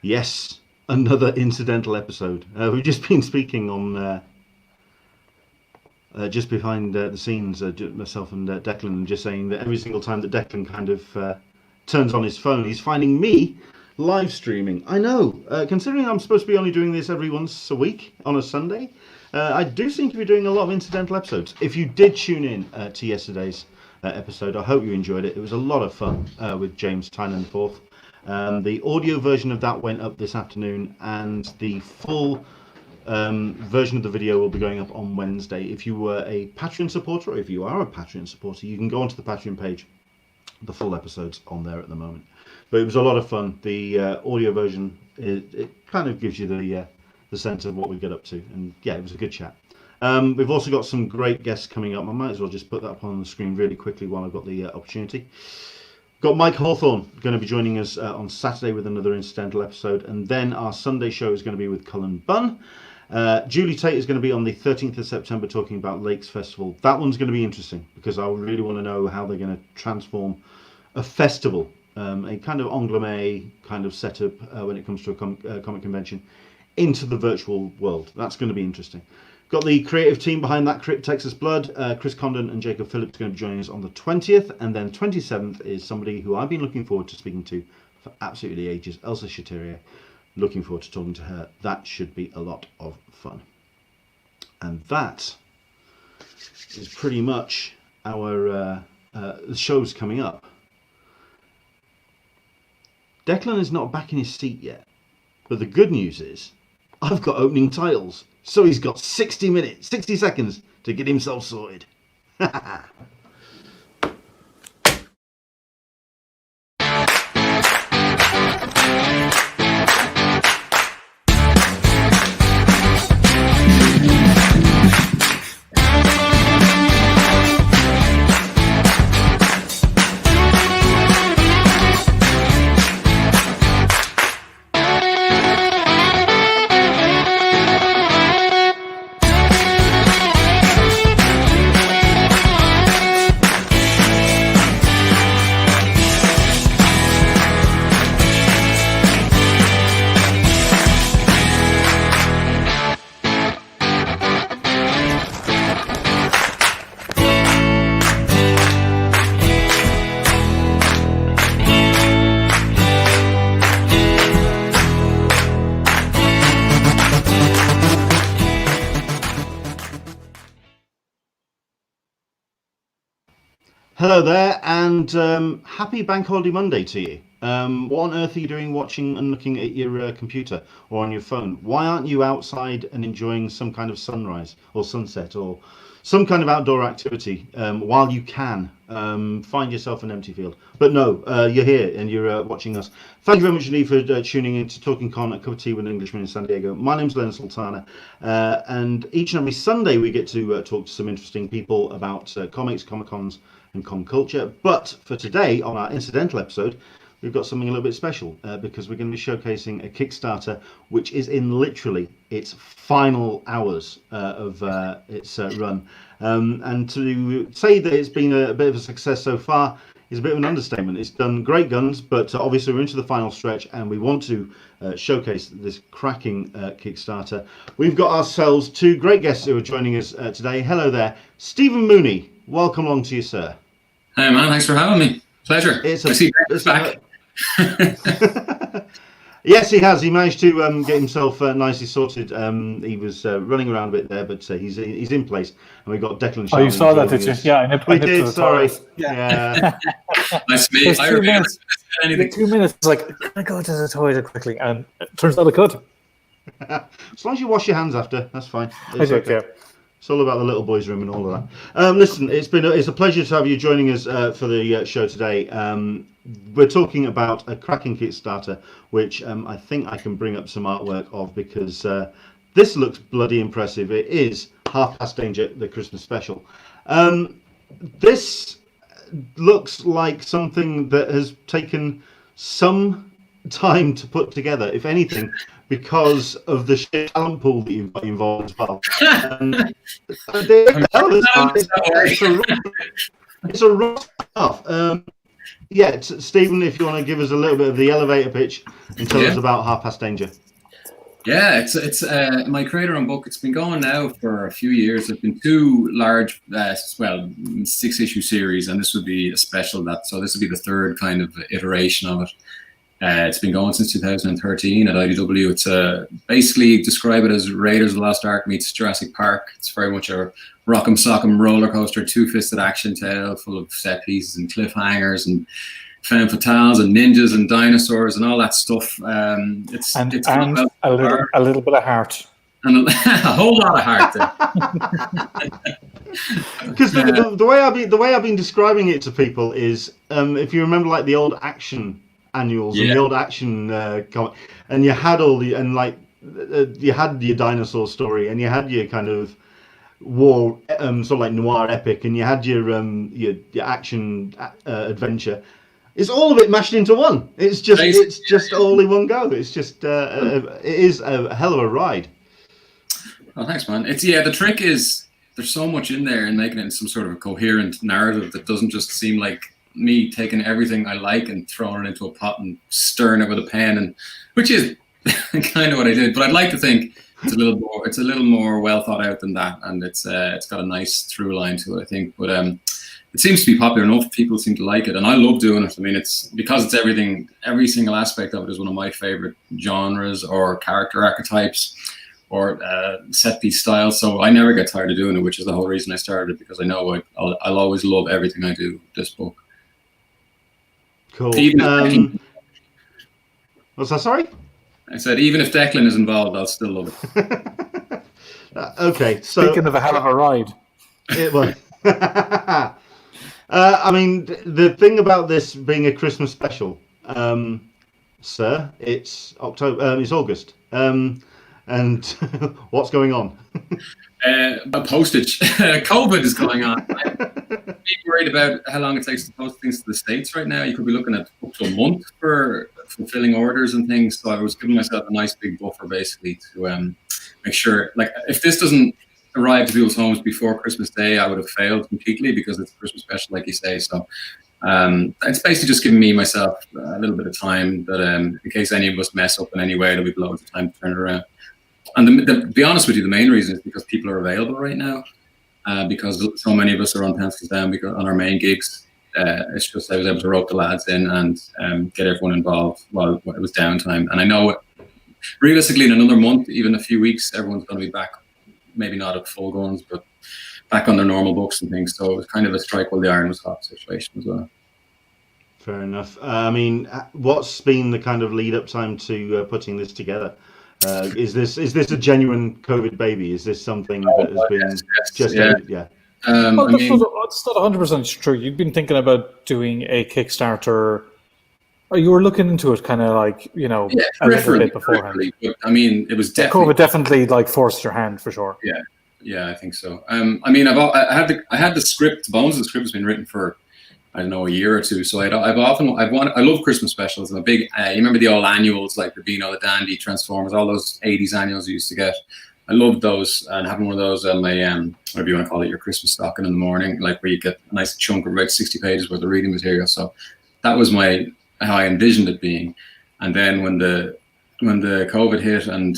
Yes, another incidental episode. We've just been speaking on just behind the scenes, myself and Declan, and just saying that every single time that Declan kind of turns on his phone, he's finding me live streaming. I know, considering I'm supposed to be only doing this every once a week on a Sunday, I do seem to be doing a lot of incidental episodes. If you did tune in to yesterday's episode, I hope you enjoyed it. It was a lot of fun with James Tynan IV. The audio version of that went up this afternoon, and the full version of the video will be going up on Wednesday. If you were a Patreon supporter, or if you are a Patreon supporter, you can go onto the Patreon page. The full episode's on there at the moment. But it was a lot of fun. The audio version, it kind of gives you the sense of what we get up to. And yeah, it was a good chat. We've also got some great guests coming up. I might as well just put that up on the screen really quickly while I've got the opportunity. Got Mike Hawthorne going to be joining us on Saturday with another incidental episode, and then our Sunday show is going to be with Cullen Bunn. Julie Tate is going to be on the 13th of September talking about Lakes Festival. That one's going to be interesting because I really want to know how they're going to transform a festival, a kind of anglais kind of setup when it comes to a comic convention, into the virtual world. That's going to be interesting. Got the creative team behind that, Texas Blood, Chris Condon and Jacob Phillips going to be joining us on the 20th, and then 27th is somebody who I've been looking forward to speaking to for absolutely ages, Elsa Chaterier. Looking forward to talking to her. That should be a lot of fun. And that is pretty much our shows coming up. Declan is not back in his seat yet, but the good news is I've got opening titles. So he's got 60 seconds to get himself sorted. Hello there, and happy Bank Holiday Monday to you. What on earth are you doing watching and looking at your computer or on your phone? Why aren't you outside and enjoying some kind of sunrise or sunset or some kind of outdoor activity while you can? Find yourself an empty field. But no, you're here and you're watching us. Thank you very much indeed for tuning in to Talking Con, a cup of tea with an Englishman in San Diego. My name's Len Sultana, and each and every Sunday we get to talk to some interesting people about comics, Comic-Cons, and con culture. But for today, on our incidental episode, we've got something a little bit special because we're going to be showcasing a Kickstarter which is in literally its final hours of its run. And to say that it's been a bit of a success so far is a bit of an understatement. It's done great guns, but obviously we're into the final stretch and we want to showcase this cracking Kickstarter. We've got ourselves two great guests who are joining us today. Hello there, Stephen Mooney. Welcome along to you, sir. Hey man, thanks for having me. Pleasure. It's back. Yes, he has. He managed to get himself nicely sorted. He was running around a bit there, but he's in place. And we've got Declan Shalvey. Oh, you saw that, did you? Yeah, I nipped did. Sorry. Yeah. Nice to meet you. 2 minutes. Anything. 2 minutes. Like, can I go to the toilet quickly? And it turns out I could. As long as you wash your hands after, that's fine. I do, yeah. It's all about the little boys' room and all of that. Listen, it's a pleasure to have you joining us for the show today. We're talking about a cracking Kickstarter, which I think I can bring up some artwork of because this looks bloody impressive. It is Half Past Danger, the Christmas special. This looks like something that has taken some time to put together, if anything, because of the sheer talent pool that you've got involved as well. It's a rough stuff. Yeah, Stephen, if you want to give us a little bit of the elevator pitch and tell us about Half Past Danger. Yeah, it's my creator-owned book. It's been going now for a few years. There's been two large, 6-issue series, and this would be a special. So this would be the third kind of iteration of it. It's been going since 2013 at IDW. It's basically describe it as Raiders of the Lost Ark meets Jurassic Park. It's very much a rock'em sock'em roller coaster, two-fisted action tale full of set pieces and cliffhangers and femme fatales and ninjas and dinosaurs and all that stuff. It's a little bit of heart. And a whole lot of heart there. Because the way I've been describing it to people is, if you remember, like the old action annuals and the old action comic, and you had all the you had your dinosaur story, and you had your kind of war, sort of like noir epic, and you had your action adventure. It's all of it mashed into one. It's just all in one go. It's just it is a hell of a ride. Oh, thanks, man. The trick is there's so much in there and making it some sort of a coherent narrative that doesn't just seem like me taking everything I like and throwing it into a pot and stirring it with a pen, and which is kind of what I did. But I'd like to think it's a little more well thought out than that, and it's got a nice through line to it, I think. But it seems to be popular enough. People seem to like it, and I love doing it. I mean, it's because it's everything. Every single aspect of it is one of my favorite genres or character archetypes or set piece styles. So I never get tired of doing it, which is the whole reason I started it, because I know I'll always love everything I do with this book. Cool. What's that? Sorry? I said even if Declan is involved, I'll still love it. Okay. So speaking of a hell of a ride. I mean, the thing about this being a Christmas special, sir, it's October. It's August. And what's going on? Postage. COVID is going on. I'm worried about how long it takes to post things to the States right now. You could be looking at up to a month for fulfilling orders and things. So I was giving myself a nice big buffer, basically, to make sure, like, if this doesn't arrive to people's homes before Christmas Day, I would have failed completely, because it's a Christmas special, like you say. So it's basically just giving myself a little bit of time that in case any of us mess up in any way, there'll be loads of time to turn it around. And to be honest with you, the main reason is because people are available right now, because so many of us are on pencils down on our main gigs. It's just I was able to rope the lads in and get everyone involved while it was downtime. And I know realistically in another month, even a few weeks, everyone's going to be back, maybe not at full guns, but back on their normal books and things. So it was kind of a strike while the iron was hot situation as well. Fair enough. I mean, what's been the kind of lead up time to putting this together? Is this a genuine COVID baby? Is this something that has been yeah? Well, that's not 100% true. You've been thinking about doing a Kickstarter. Or you were looking into it, kind of like a little bit beforehand. But, I mean, it was definitely COVID definitely like forced your hand for sure. Yeah, I think so. I mean, I had the script. The bones of the script has been written for, I don't know, a year or two. So I love Christmas specials. I'm a big, you remember the old annuals like Rubino, the Dandy, Transformers, all those 80s annuals you used to get. I loved those, and having one of those on my, whatever you want to call it, your Christmas stocking in the morning, like where you get a nice chunk of about 60 pages worth of reading material. So that was how I envisioned it being. And then when the COVID hit and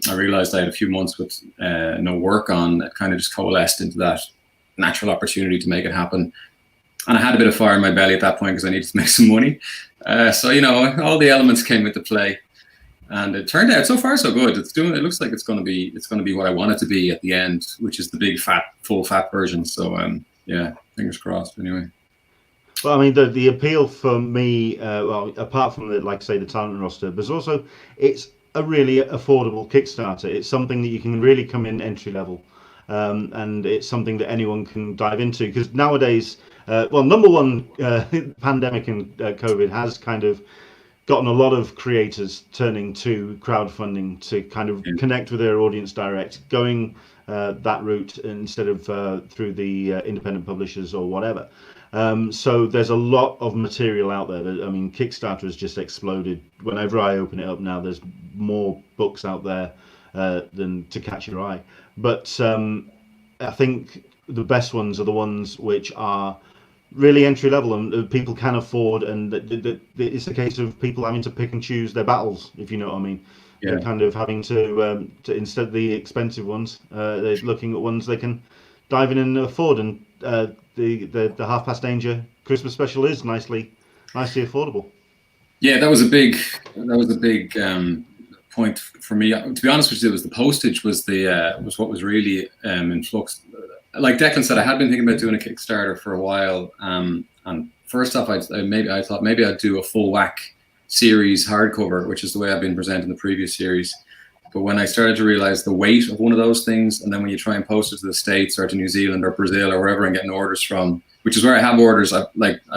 I realized I had a few months with no work on, it kind of just coalesced into that natural opportunity to make it happen. And I had a bit of fire in my belly at that point because I needed to make some money. So, all the elements came into play, and it turned out so far so good. It looks like it's going to be what I want it to be at the end, which is the big full fat version. So yeah, fingers crossed. Anyway. Well, I mean, the appeal for me, apart from the talent roster, but also it's a really affordable Kickstarter. It's something that you can really come in entry level, and it's something that anyone can dive into. Because nowadays, number one, pandemic and COVID has kind of gotten a lot of creators turning to crowdfunding to kind of connect with their audience direct, going that route instead of through the independent publishers or whatever. So there's a lot of material out there. I mean, Kickstarter has just exploded. Whenever I open it up now, there's more books out there than to catch your eye. But I think the best ones are the ones which are really entry level, and people can afford, and it's a case of people having to pick and choose their battles, if you know what I mean. Yeah. They're kind of having to instead of the expensive ones, they're looking at ones they can dive in and afford, and the Half Past Danger Christmas special is nicely affordable. Yeah, that was a big point for me. To be honest with you, it was the postage was what was really in flux. Like Declan said, I had been thinking about doing a Kickstarter for a while. And first off, I thought maybe I'd do a full whack series hardcover, which is the way I've been presenting the previous series. But when I started to realize the weight of one of those things, and then when you try and post it to the States or to New Zealand or Brazil or wherever and getting orders from, which is where I have orders. I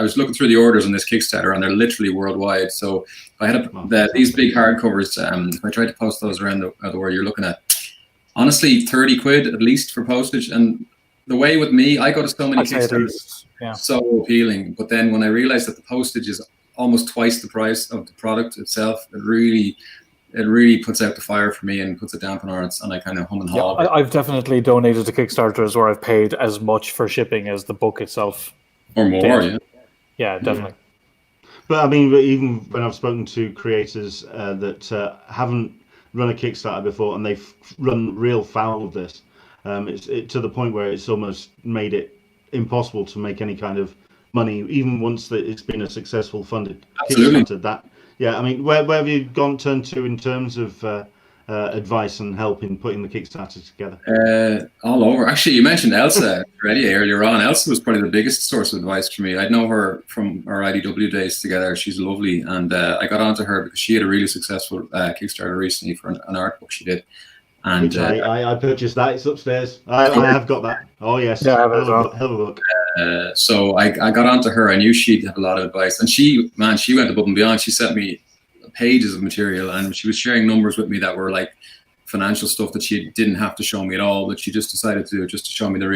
was looking through the orders on this Kickstarter, and they're literally worldwide. So I had these big hardcovers. If I tried to post those around the world, you're looking at honestly 30 quid at least for postage. And the way with me, I go to so many Kickstarters, so appealing. But then when I realized that the postage is almost twice the price of the product itself, it really puts out the fire for me and puts a damper on it, and I kind of hum and haw. I've definitely donated to Kickstarters where I've paid as much for shipping as the book itself. Or more, yeah, definitely. But I mean, even when I've spoken to creators that haven't run a Kickstarter before, and they've run real foul of this, it's to the point where it's almost made it impossible to make any kind of money, even once it's been a successful funded Kickstarter. Yeah, I mean, where have you turned to in terms of advice and help in putting the Kickstarter together? All over. Actually, you mentioned Elsa already earlier on. Elsa was probably the biggest source of advice for me. I know her from our IDW days together. She's lovely, and I got onto her because she had a really successful Kickstarter recently for an art book she did. And which I purchased that. It's upstairs. I have got that. Oh yes, yeah, I have it as well. Hell of a book. So I got onto her. I knew she'd have a lot of advice, and she went above and beyond. She sent me pages of material, and she was sharing numbers with me that were like financial stuff that she didn't have to show me at all, but she just decided to do it just to show me the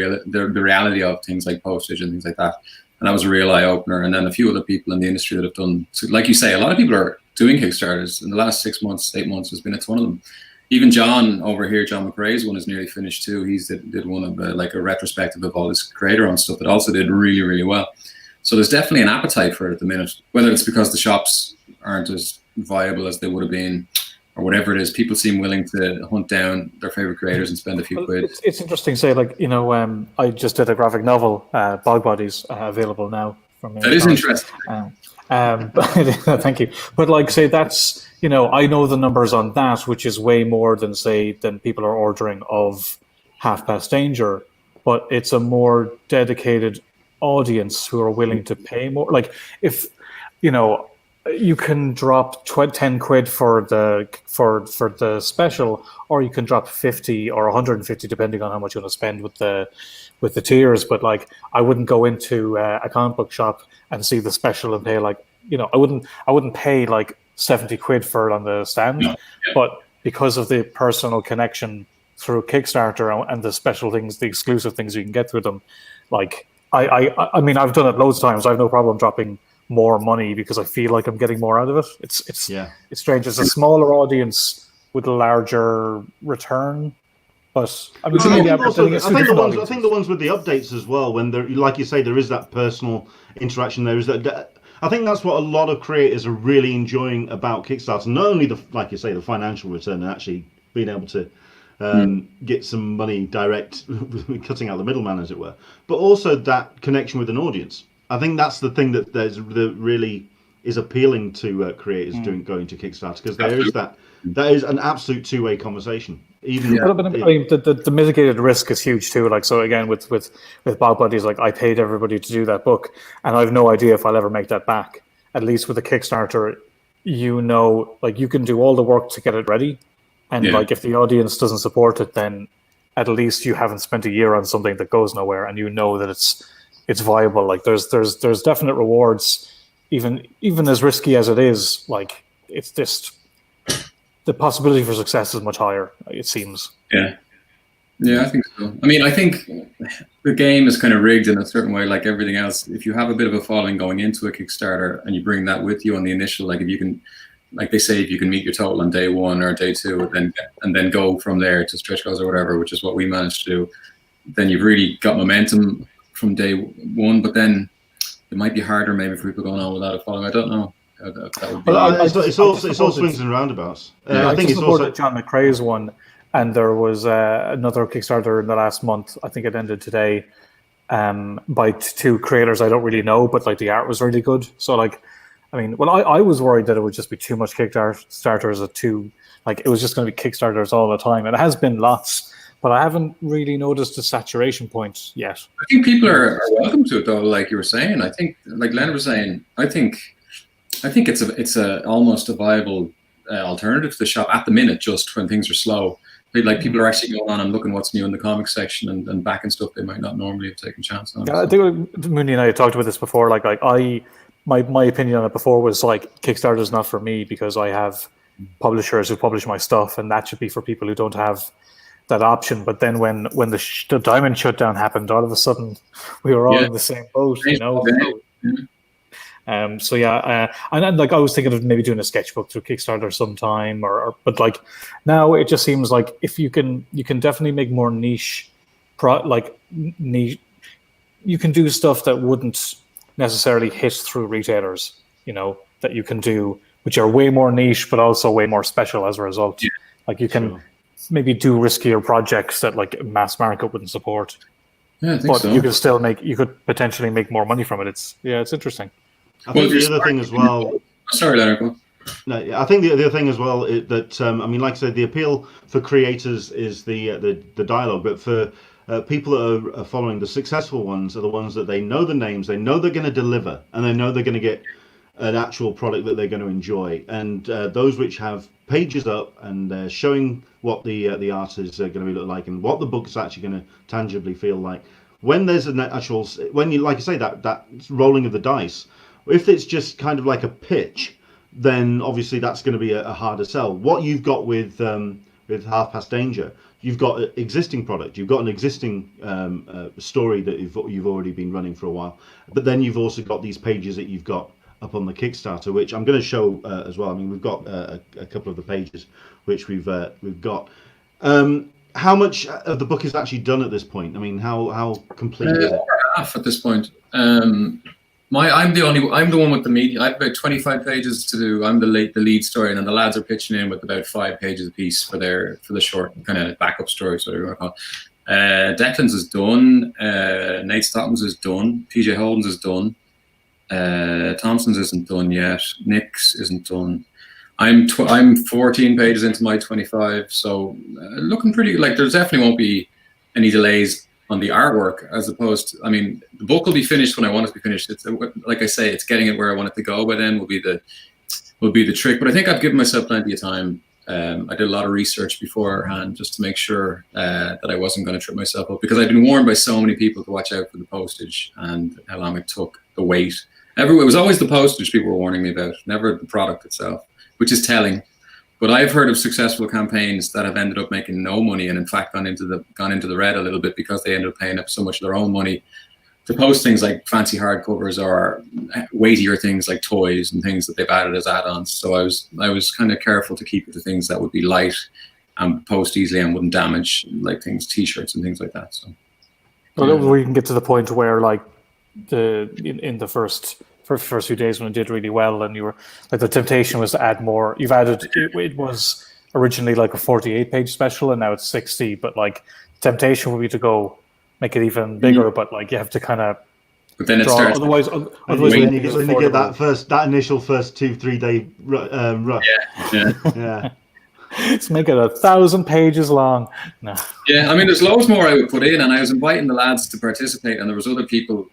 reality of things like postage and things like that. And that was a real eye opener. And then a few other people in the industry that have done, so like you say, a lot of people are doing Kickstarters. In the last 6 months, 8 months, there's been a ton of them. Even John over here, John McRae's one is nearly finished too. He did one of like a retrospective of all his creator-owned stuff that also did really, really well. So there's definitely an appetite for it at the minute, whether it's because the shops aren't as viable as they would have been or whatever it is. People seem willing to hunt down their favorite creators and spend a few quid. It's interesting to say, like, you know, I just did a graphic novel, Bog Bodies, available now. That is interesting. Thank you. But like, say that's, you know, I know the numbers on that, which is way more than people are ordering of Half Past Danger, but it's a more dedicated audience who are willing to pay more. Like, if, you know, you can drop 10 quid for the special, or you can drop 50 or 150 depending on how much you want to spend with the tiers. But like, I wouldn't go into a comic book shop and see the special and pay, like, you know, I wouldn't pay like 70 quid for it on the stand. No. Yeah. But because of the personal connection through Kickstarter and the special things, the exclusive things you can get through them, like I mean, I've done it loads of times. I have no problem dropping more money because I feel like I'm getting more out of it. It's strange. It's a smaller audience with a larger return. But I mean, I think the ones with the updates as well, when there, like you say, there is that personal interaction. There is that. I think that's what a lot of creators are really enjoying about Kickstarter. Not only like you say, the financial return and actually being able to get some money direct, cutting out the middleman, as it were, but also that connection with an audience. I think that's the thing that really is appealing to creators going to Kickstarter, because there is that is an absolute two-way conversation. Even I mean, the mitigated risk is huge too. Like, so again, with Bog Buddies, like, I paid everybody to do that book, and I have no idea if I'll ever make that back. At least with a Kickstarter, you know, like, you can do all the work to get it ready, and like, if the audience doesn't support it, then at least you haven't spent a year on something that goes nowhere, and you know that it's viable. Like, there's definite rewards, even as risky as it is. Like, it's just the possibility for success is much higher, it seems. Yeah, I think so. I mean, I think the game is kind of rigged in a certain way, like everything else. If you have a bit of a following going into a Kickstarter and you bring that with you on the initial, like, if you can, like they say, if you can meet your total on day one or day two, and then go from there to stretch goals or whatever, which is what we managed to do, then you've really got momentum from day one. But then it might be harder maybe for people going on without a following. I don't know. That would be Well, it's all swings and roundabouts. I think it's also John McRae's one, and there was another Kickstarter in the last month. I think it ended today. By two creators I don't really know, but like the art was really good. So like, I mean, well, I was worried that it would just be too much Kickstarters it was just going to be Kickstarters all the time. And it has been lots, but I haven't really noticed a saturation point yet. I think people are welcome to it though, like you were saying. I think, like Leonard was saying, I think it's a almost a viable alternative to the shop at the minute, just when things are slow. Like people are actually going on and looking what's new in the comics section and backing stuff they might not normally have taken a chance on. Yeah, I think Mooney and I had talked about this before. My opinion on it before was like Kickstarter's not for me because I have publishers who publish my stuff, and that should be for people who don't have that option. But then when the Diamond shutdown happened, all of a sudden we were all in the same boat, you know. So and like I was thinking of maybe doing a sketchbook through Kickstarter sometime, but like now it just seems like if you can definitely make more niche, niche. You can do stuff that wouldn't necessarily hit through retailers, you know, that you can do, which are way more niche, but also way more special as a result. Yeah. Like you can maybe do riskier projects that like mass market wouldn't support. Yeah, I think so. You could potentially make more money from it. It's interesting. I think the other thing as well. Sorry, Leonard. No, I think the other thing as well is that I mean, like I said, the appeal for creators is the dialogue, but for people that are following, the successful ones are the ones that they know the names, they know they're going to deliver, and they know they're going to get an actual product that they're going to enjoy. And those which have pages up and they're showing what the art is going to look like and what the book is actually going to tangibly feel like. When there's an actual, when you like I say that rolling of the dice. If it's just kind of like a pitch, then obviously that's going to be a harder sell. What you've got with Half Past Danger, you've got an existing product, you've got an existing story that you've already been running for a while, but then you've also got these pages that you've got up on the Kickstarter, which I'm going to show as well. I mean, we've got a couple of the pages which we've got. How much of the book is actually done at this point? I mean, how complete is it? Over half at this point. I'm the one with the media. I have about 25 pages to do. I'm the lead story, and then the lads are pitching in with about 5 pages a piece for the short kind of backup stories, whatever you want to call it. Declan's is done. Nate Stockings is done. PJ Holden's is done. Thompson's isn't done yet. Nick's isn't done. I'm 14 pages into my 25, so looking pretty. Like there definitely won't be any delays on the artwork, as opposed to, I mean, the book will be finished when I want it to be finished. It's like I say, it's getting it where I want it to go by then will be the trick. But I think I've given myself plenty of time. I did a lot of research beforehand just to make sure that I wasn't going to trip myself up, because I've been warned by so many people to watch out for the postage and how long it took, the wait. It was always the postage people were warning me about, never the product itself, which is telling. But I've heard of successful campaigns that have ended up making no money, and in fact gone into the red a little bit because they ended up paying up so much of their own money to post things like fancy hardcovers or weightier things like toys and things that they've added as add-ons. So I was kind of careful to keep it to things that would be light and post easily and wouldn't damage, like t-shirts and things like that. So we can get to the point where like in the first few days when it did really well, and you were like, the temptation was to add more. You've added, it was originally like a 48-page special, and now it's 60. But like, temptation would be to go make it even bigger. But like, you have to kind of. But then it starts. Otherwise, when you get that initial first 2-3 day rush. Yeah. Let's make it 1,000 pages long. No. Yeah, I mean, there's loads more I would put in, and I was inviting the lads to participate, and there was other people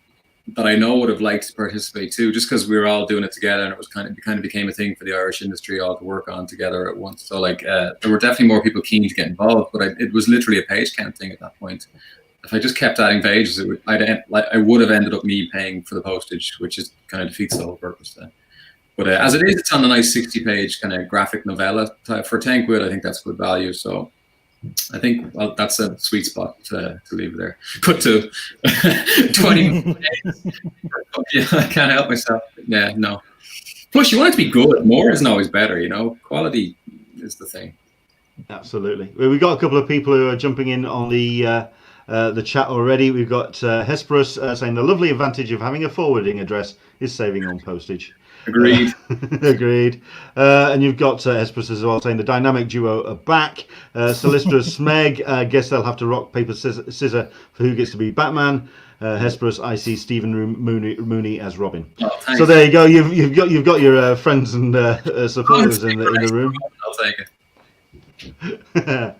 that I know would have liked to participate too, just because we were all doing it together, and it was kind of became a thing for the Irish industry all to work on together at once. So like, there were definitely more people keen to get involved, but it was literally a page count thing at that point. If I just kept adding pages, I would have ended up me paying for the postage, which is kind of defeats the whole purpose then. But as it is, it's on a nice 60-page kind of graphic novella type for £10. I think that's good value. So I think that's a sweet spot to leave it there. Put to 20 pages. Yeah, I can't help myself. Yeah, no. Plus, you want it to be good. More isn't always better, you know. Quality is the thing. Absolutely. We've got a couple of people who are jumping in on the the chat already. We've got Hesperus saying the lovely advantage of having a forwarding address is saving on postage. Agreed. Agreed. And you've got Hesperus as well saying the dynamic duo are back. Solicitor Smeg, guess they'll have to rock paper scissor for who gets to be Batman. Hesperus, I see Stephen Mooney as Robin. Oh, so there you go. You've got your friends and supporters in the room. I'll take it.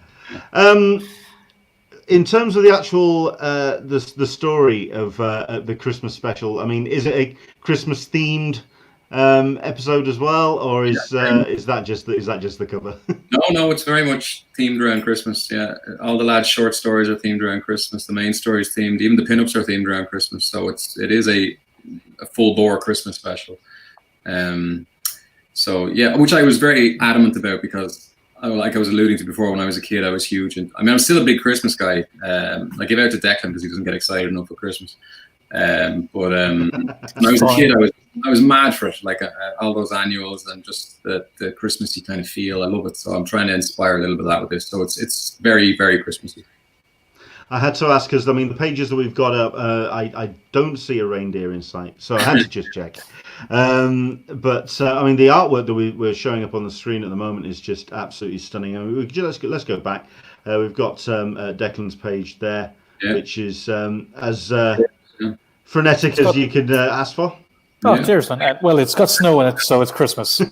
In terms of the actual the story of the Christmas special, I mean, is it a Christmas themed episode as well, or is that just the cover? No, it's very much themed around Christmas. Yeah, all the lads' short stories are themed around Christmas. The main story is themed. Even the pinups are themed around Christmas. So it is a full bore Christmas special. So yeah, which I was very adamant about because, like I was alluding to before, when I was a kid, I was huge, and I mean, I'm still a big Christmas guy. I give out to Declan because he doesn't get excited enough for Christmas. But when I was a kid, I was mad for it, like all those annuals and just the Christmassy kind of feel. I love it, so I'm trying to inspire a little bit of that with this. So it's very, very Christmassy. I had to ask because I mean the pages that we've got up, I don't see a reindeer in sight, so I had to just check. But I mean the artwork that we're showing up on the screen at the moment is just absolutely stunning. I mean, let's go back. We've got Declan's page there, which is as frenetic as you could ask for. Oh, cheers, man. Well, it's got snow in it, so it's Christmas.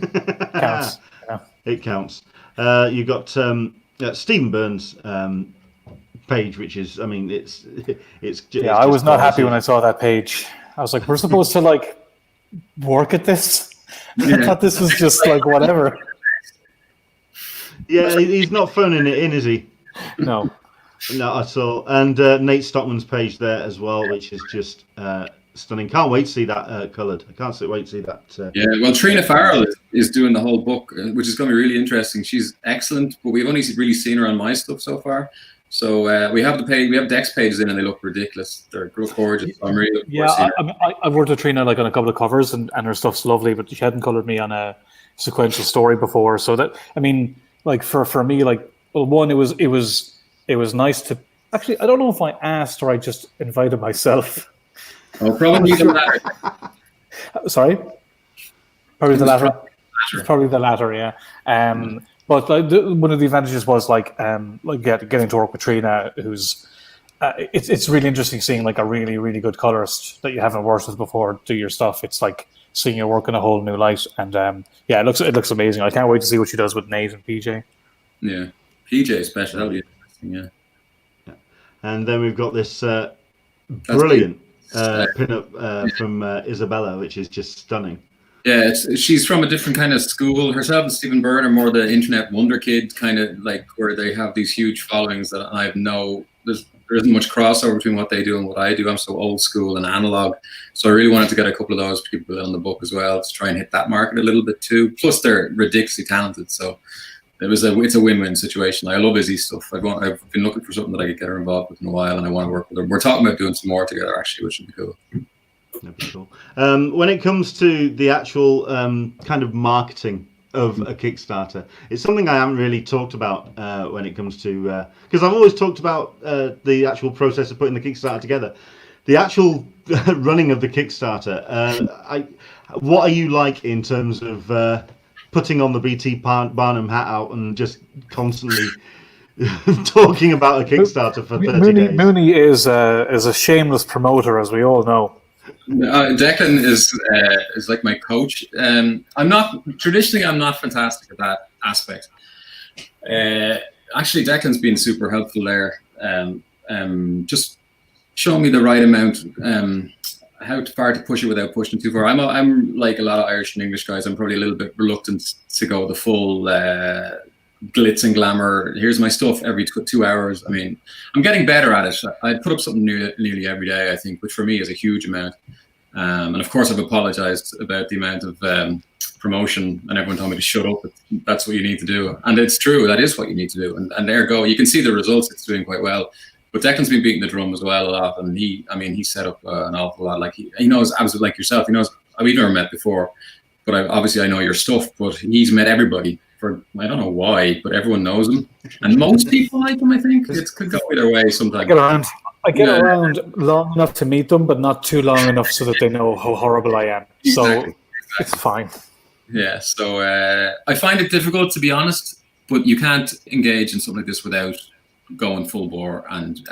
Counts. Yeah. It counts. You've got Stephen Burns' page, which is, I mean, it's yeah. I was not happy when I saw that page. I was like, we're supposed to like work at this. I thought this was just like whatever. Yeah, he's not phoning it in, is he? No. Not at all. And Nate Stockman's page there as well, which is just stunning. Can't wait to see that coloured. I can't wait to see that. Yeah, well, Trina Farrell is doing the whole book, which is going to be really interesting. She's excellent, but we've only really seen her on my stuff so far. So we have the page, we have Dex pages in, and they look ridiculous. They're gorgeous. I'm really looking forward to seeing her. I've worked with Trina like on a couple of covers, and her stuff's lovely, but she hadn't coloured me on a sequential story before. So that, I mean, like for me, like, well, one, it was nice to actually. I don't know if I asked or I just invited myself. Oh, probably the latter. Sorry, probably the latter. Probably the latter, yeah. But like, one of the advantages was like getting to work with Trina, who's it's really interesting seeing like a really, really good colorist that you haven't worked with before do your stuff. It's like seeing your work in a whole new light, and yeah, it looks amazing. I can't wait to see what she does with Nate and PJ. Yeah, PJ especially, that'll be interesting. Yeah. And then we've got this brilliant pin-up from Isabella, which is just stunning. Yeah, she's from a different kind of school. Herself and Stephen Byrne are more the internet wonder kid kind of, like, where they have these huge followings that I know there isn't much crossover between what they do and what I do. I'm so old school and analog, so I really wanted to get a couple of those people on the book as well to try and hit that market a little bit too. Plus, they're ridiculously talented, so it's a win-win situation. I love Izzy's stuff. I've been looking for something that I could get her involved with in a while, and I want to work with her. We're talking about doing some more together actually, which would be cool. That'd be cool. When it comes to the actual kind of marketing of a Kickstarter, it's something I haven't really talked about when it comes to, because I've always talked about the actual process of putting the Kickstarter together. The actual running of the Kickstarter, what are you like in terms of putting on the BT Barnum hat out and just constantly talking about a Kickstarter for 30 days? Mooney is a shameless promoter, as we all know. Declan is like my coach. I'm not fantastic at that aspect. Actually, Declan's been super helpful there. Just showing me the right amount, how far to push it without pushing too far. I'm like a lot of Irish and English guys. I'm probably a little bit reluctant to go the full glitz and glamour. Here's my stuff every 2 hours. I mean, I'm getting better at it. I put up something new nearly every day, I think, which for me is a huge amount. And of course, I've apologized about the amount of promotion, and everyone told me to shut up. That's what you need to do. And it's true. That is what you need to do. And there you go. You can see the results. It's doing quite well. But Declan's been beating the drum as well a lot. And he set up an awful lot. Like he knows, absolutely like yourself, he knows, we've never met before, but obviously I know your stuff, but he's met everybody. I don't know why, but everyone knows him, and most people like him. I think it could go either way sometimes. I get Yeah. around long enough to meet them, but not too long enough so that they know how horrible I am. Exactly. So it's fine. Yeah, so I find it difficult, to be honest, but you can't engage in something like this without going full bore and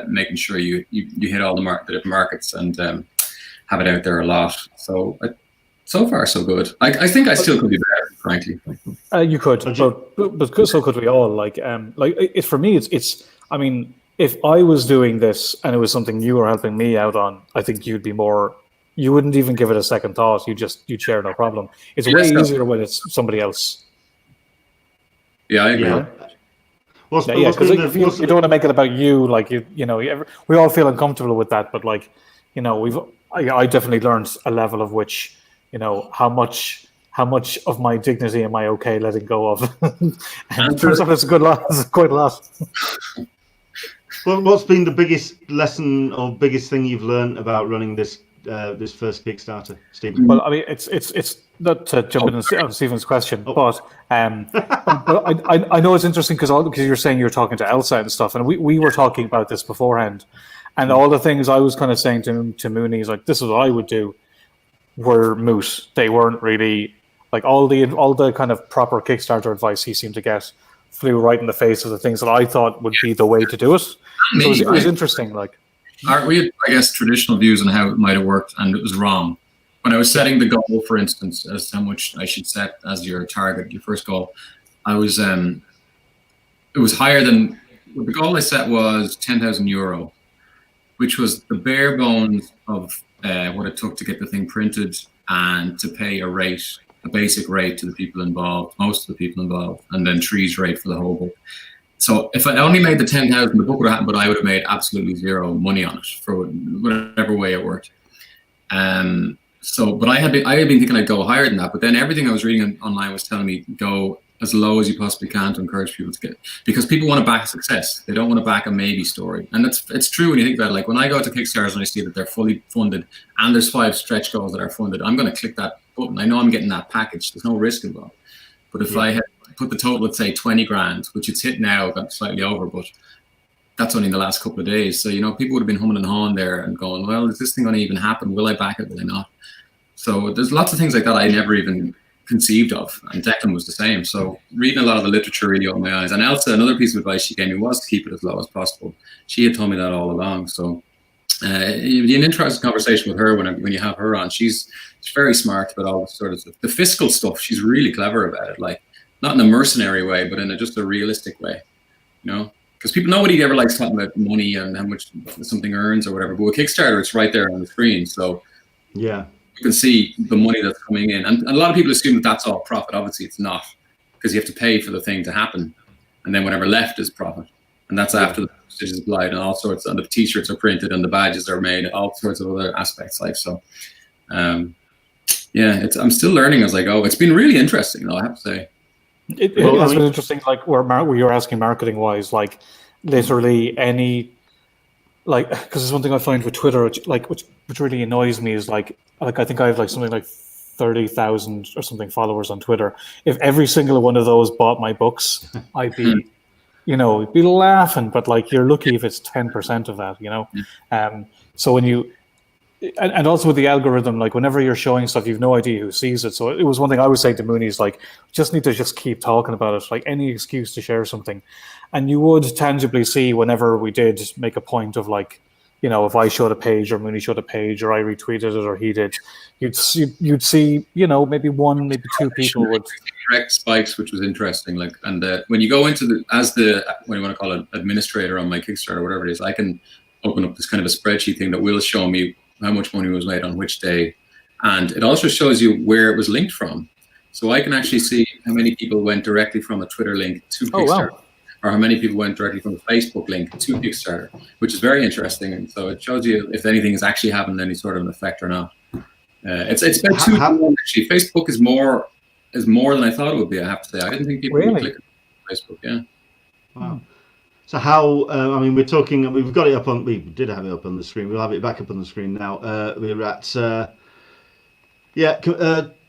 making sure you hit all the different markets and have it out there a lot. So so far so good. I think I still could be better, frankly. You could, but so could we all. Like for me, it's. I mean, if I was doing this and it was something you were helping me out on, I think you'd be more. You wouldn't even give it a second thought. You'd share no problem. It's way easier when it's somebody else. Yeah, I agree. Yeah. Because you don't want to make it about you. Like we all feel uncomfortable with that. But like, I definitely learned a level of which, how much of my dignity am I okay letting go of? And it turns out it's a good lot. It's quite a lot. Well, what's been the biggest lesson or biggest thing you've learned about running this first Kickstarter, Stephen? Well, I mean, it's not to jump in on Stephen's question, but I know it's interesting because you're saying you're talking to Elsa and stuff, and we were talking about this beforehand, and all the things I was kind of saying to Mooney is like, this is what I would do, were moot. They weren't really like all the kind of proper Kickstarter advice he seemed to get flew right in the face of the things that I thought would be the way to do it. So it was interesting, like. We had, I guess, traditional views on how it might have worked, and it was wrong. When I was setting the goal, for instance, as to how much I should set as your target, your first goal, it was higher than the goal I set was €10,000, which was the bare bones of what it took to get the thing printed and to pay a basic rate to the people involved, most of the people involved, and then Tree's rate for the whole book. So if I only made the 10,000, the book would have happened, but I would have made absolutely zero money on it for whatever way it worked. But I had been thinking I'd go higher than that, but then everything I was reading online was telling me go as low as you possibly can to encourage people to get, because people want to back success. They don't want to back a maybe story. And it's true when you think about it. Like when I go to Kickstarter and I see that they're fully funded and there's 5 stretch goals that are funded, I'm going to click that button. I know I'm getting that package. There's no risk involved. But if I had put the total at say 20 grand, which it's hit now, got slightly over, but that's only in the last couple of days. So, people would have been humming and hawing there and going, well, is this thing going to even happen? Will I back it? Will I not? So there's lots of things like that I never even conceived of. And Declan was the same. So reading a lot of the literature really opened my eyes. And Elsa, another piece of advice she gave me was to keep it as low as possible. She had told me that all along. So it'd be an interesting conversation with her when you have her on. She's very smart about all the sort of the fiscal stuff. She's really clever about it. Like, not in a mercenary way, but in just a realistic way, because nobody ever likes talking about money and how much something earns or whatever. But with Kickstarter, it's right there on the screen. So yeah, you can see the money that's coming in. And a lot of people assume that that's all profit. Obviously, it's not, because you have to pay for the thing to happen. And then whatever left is profit. And that's after the postage is applied and all sorts, and the T-shirts are printed and the badges are made, all sorts of other aspects. Like, so, I'm still learning as I go. It's been really interesting, though, I have to say. It has been interesting, like where you're asking marketing wise, like literally any, like, because there's one thing I find with Twitter, which really annoys me is like I think I have like something like 30,000 or something followers on Twitter. If every single one of those bought my books, I'd be, be laughing. But like, you're lucky if it's 10% of that, So when you. And also with the algorithm, like whenever you're showing stuff, you've no idea who sees it. So it was one thing I was saying to Mooney is like, just need to just keep talking about it, like any excuse to share something. And you would tangibly see whenever we did make a point of like, if I showed a page or Mooney showed a page or I retweeted it or he did, you'd see, maybe one, maybe two people would. Direct spikes, which was interesting. Like, and when you go into what do you want to call it, administrator on my Kickstarter, whatever it is, I can open up this kind of a spreadsheet thing that will show me how much money was made on which day, and it also shows you where it was linked from. So I can actually see how many people went directly from a Twitter link to Kickstarter, or how many people went directly from a Facebook link to Kickstarter, which is very interesting. And so it shows you if anything is actually having any sort of an effect or not. It's about 2 to 1 actually. Facebook is more than I thought it would be. I have to say, I didn't think people would click on Facebook. Yeah. Wow. So how, we're talking, we did have it up on the screen, we'll have it back up on the screen now. We're at,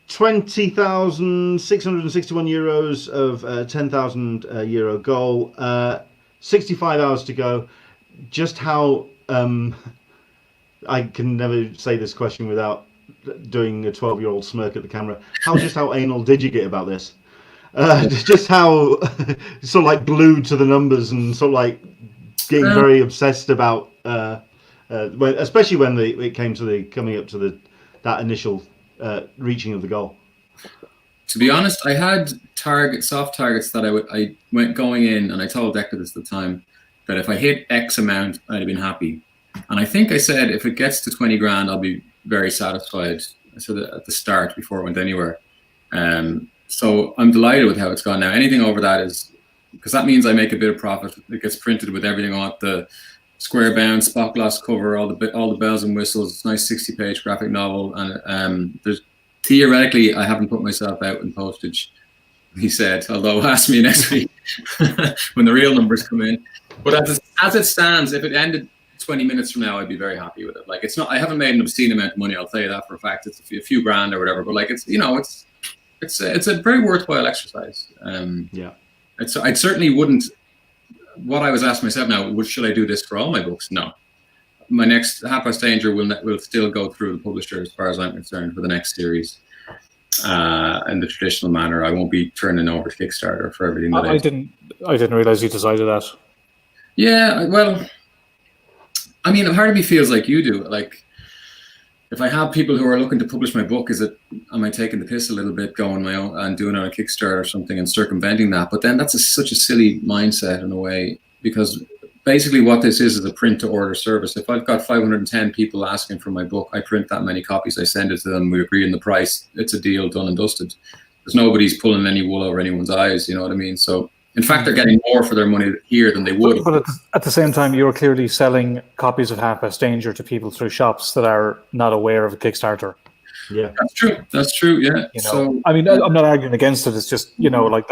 20,661 euros of €10,000 goal, 65 hours to go. Just how I can never say this question without doing a 12-year-old smirk at the camera. How anal did you get about this? Just how sort of like glued to the numbers and sort of like getting very obsessed about, especially when it came to the coming up to that initial reaching of the goal. To be honest, I had soft targets that I went going in, and I told Declan this at the time, that if I hit X amount, I'd have been happy. And I think I said, if it gets to 20 grand, I'll be very satisfied. I said that at the start before it went anywhere. So I'm delighted with how it's gone now. Anything over that is, because that means I make a bit of profit. It gets printed with everything on it, the square bound, spot gloss cover, all the bells and whistles. It's a nice 60-page graphic novel. And theoretically, I haven't put myself out in postage, he said, although ask me next week when the real numbers come in. But as it stands, if it ended 20 minutes from now, I'd be very happy with it. Like, it's not, I haven't made an obscene amount of money, I'll tell you that for a fact. It's a few grand or whatever, but like, it's, you know, it's a very worthwhile exercise. Yeah. I certainly wouldn't, what I was asking myself now, should I do this for all my books? No. My next Half Past Danger will still go through the publisher as far as I'm concerned for the next series. In the traditional manner. I won't be turning over to Kickstarter for everything that I didn't realize you decided that. Yeah, well, I mean, part of me feels like you do. Like, if I have people who are looking to publish my book, am I taking the piss a little bit, going my own and doing it on a Kickstarter or something and circumventing that? But then that's such a silly mindset in a way, because basically what this is a print to order service. If I've got 510 people asking for my book, I print that many copies, I send it to them, we agree on the price, it's a deal done and dusted. There's nobody's pulling any wool over anyone's eyes, you know what I mean? So in fact, they're getting more for their money here than they would. But at the same time, you're clearly selling copies of Half Past Danger to people through shops that are not aware of a Kickstarter. Yeah, that's true. Yeah. You know, so, I mean, I'm not arguing against it. It's just, you know, like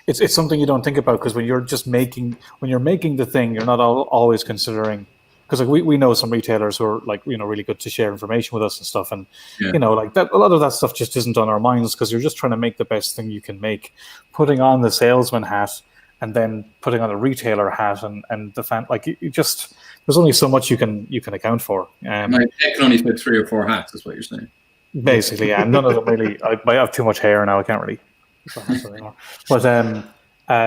it's something you don't think about, because when you're making the thing, you're not always considering, because like we know some retailers who are like, you know, really good to share information with us and stuff, and you know, like that, a lot of that stuff just isn't on our minds, because you're just trying to make the best thing you can make, putting on the salesman hat and then putting on a retailer hat and the fan, like you just, there's only so much you can account for. My head can only fit 3 or 4 hats, is what you're saying. Basically, yeah. None of them really. I have too much hair now. I can't really. But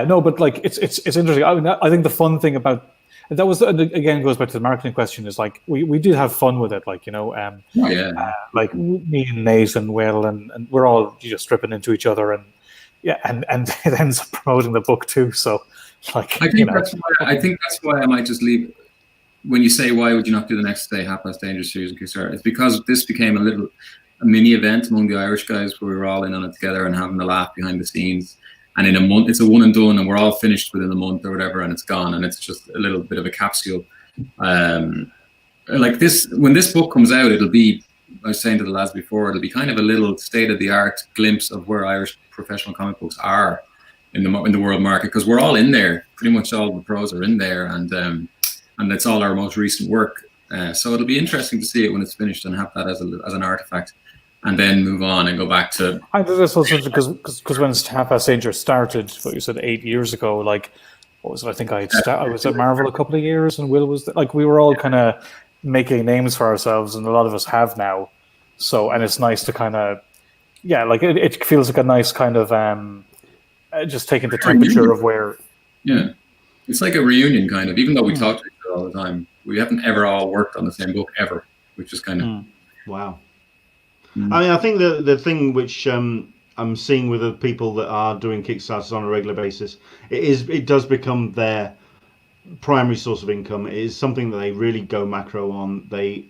no. But like, it's interesting. I mean, I think the fun thing about that was, again, goes back to the marketing question. Is like we did have fun with it. Like, you know, like me and Nate and Will and we're all just stripping into each other, and and it ends up promoting the book too. So like, I think that's why I might just leave. When you say why would you not do the next day Half Past Danger series in Kickstarter, it's because this became a mini event among the Irish guys where we were all in on it together and having a laugh behind the scenes. And in a month, it's a one and done, and we're all finished within a month or whatever, and it's gone, and it's just a little bit of a capsule. Like this, when this book comes out, it'll be, I was saying to the lads before, it'll be kind of a little state-of-the-art glimpse of where Irish professional comic books are in the world market, because we're all in there. Pretty much all the pros are in there, and that's all our most recent work. So it'll be interesting to see it when it's finished and have that as an artifact, and then move on and go back to. I think that's also because when Half Past Danger started, what you said 8 years ago, like, what was it? I think I was at Marvel a couple of years, and Will was like, we were all kind of making names for ourselves, and a lot of us have now. So, and it's nice to kind of, like it feels like a nice kind of just taking the temperature of where. Yeah, it's like a reunion kind of, even though we talk to each other all the time. We haven't ever all worked on the same book ever, which is kind of wow. I mean, I think the thing which I'm seeing with the people that are doing Kickstarters on a regular basis, it does become their primary source of income. It is something that they really go macro on. They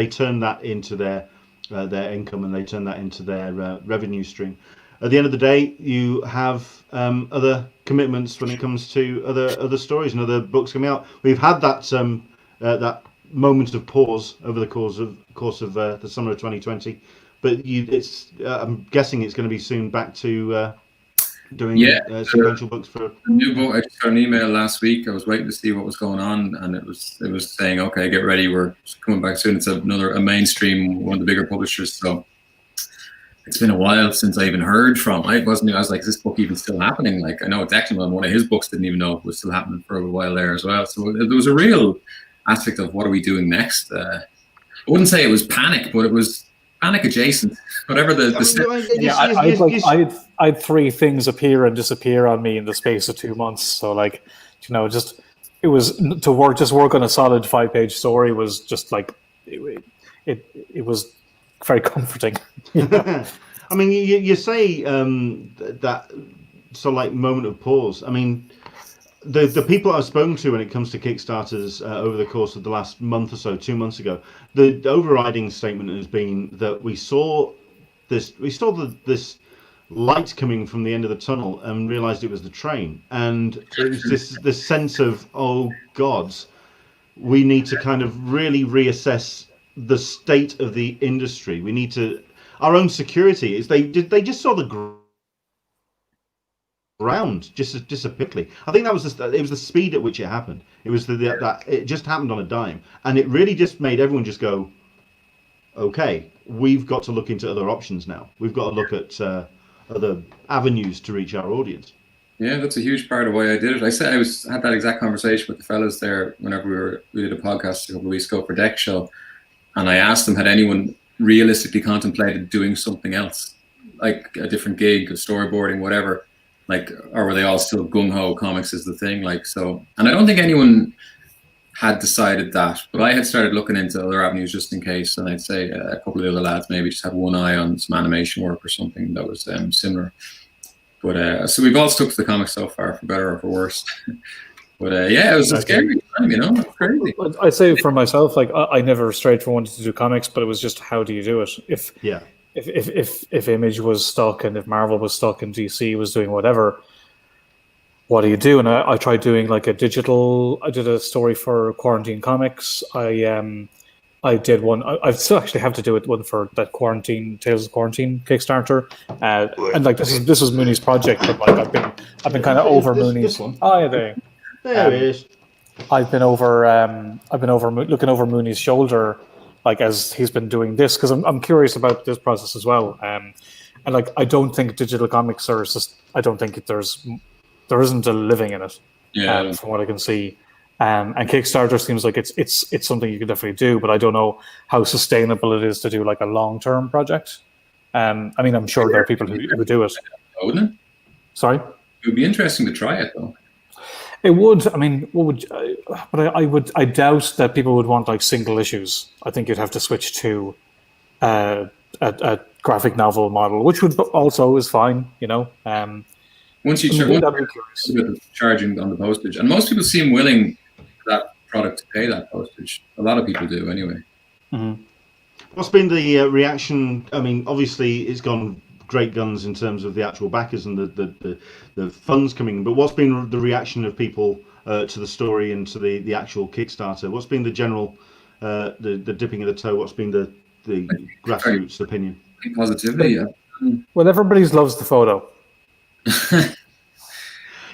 turn that into their income, and they turn that into their revenue stream. At the end of the day, you have other commitments when it comes to other stories and other books coming out. We've had that that moment of pause over the course of the summer of 2020, but I'm guessing it's going to be soon back to doing sequential books for a new book. I just got an email last week. I was waiting to see what was going on, and it was saying, okay, get ready, we're coming back soon. It's a mainstream, one of the bigger publishers. So it's been a while since I even heard from. I was like, is this book even still happening? Like, I know Declan, one of his books, didn't even know it was still happening for a while there as well. So there was a real aspect of what are we doing next. I wouldn't say it was panic, but it was panic adjacent. Whatever I had 3 things appear and disappear on me in the space of 2 months. So like, just it was to work on a solid 5-page story was just like it was very comforting. I mean, you say that sort of like moment of pause. I mean, the people I've spoken to when it comes to Kickstarters over the course of the last month or so, 2 months ago, the overriding statement has been that we saw this light coming from the end of the tunnel and realized it was the train, and it was this sense of, oh gods, we need to kind of really reassess the state of the industry. We need to, our own security is they just saw the ground just quickly. I think that was it was the speed at which it happened. It was that it just happened on a dime, and it really just made everyone just go, okay, we've got to look into other options now. We've got to look at other avenues to reach our audience. Yeah, that's a huge part of why I did it. I had that exact conversation with the fellas there whenever we did a podcast a couple of weeks ago for Deck Show, and I asked them, had anyone realistically contemplated doing something else, like a different gig, storyboarding, whatever, like, or were they all still gung-ho, comics is the thing, like, so. And I don't think anyone had decided that, but I had started looking into other avenues just in case, and I'd say a couple of the other lads maybe just had one eye on some animation work or something that was similar. But so we've all stuck to the comics so far, for better or for worse. But yeah, it was a scary time, crazy. I'd say for myself, like I never strayed from wanting to do comics, but it was just, how do you do it? If Image was stuck and if Marvel was stuck and DC was doing whatever, what do you do? And I tried doing like I did a story for Quarantine Comics. I did one. I still actually have to do one for that Tales of Quarantine Kickstarter. And like this was Mooney's project, but like I've been kind of over Mooney's one. Oh yeah, there it is. I've been looking over Mooney's shoulder, like as he's been doing this, because I'm curious about this process as well. And like I don't think digital comics are just. I don't think there isn't a living in it. Yeah. From what I can see. And Kickstarter seems like it's something you could definitely do, but I don't know how sustainable it is to do like a long-term project. I mean, I'm sure there are people who do it. Wouldn't it? Sorry? It would be interesting to try it, though. It would. I mean, I doubt that people would want like single issues. I think you'd have to switch to a graphic novel model, which would also is fine, Once you charging on the postage, and most people seem willing for that product to pay that postage. A lot of people do, anyway. Mm-hmm. What's been the reaction? I mean, obviously, it's gone great guns in terms of the actual backers and the funds coming. But what's been the reaction of people to the story and to the actual Kickstarter? What's been the general the dipping of the toe? What's been the grassroots opinion? Positivity. Yeah. Well, everybody loves the photo.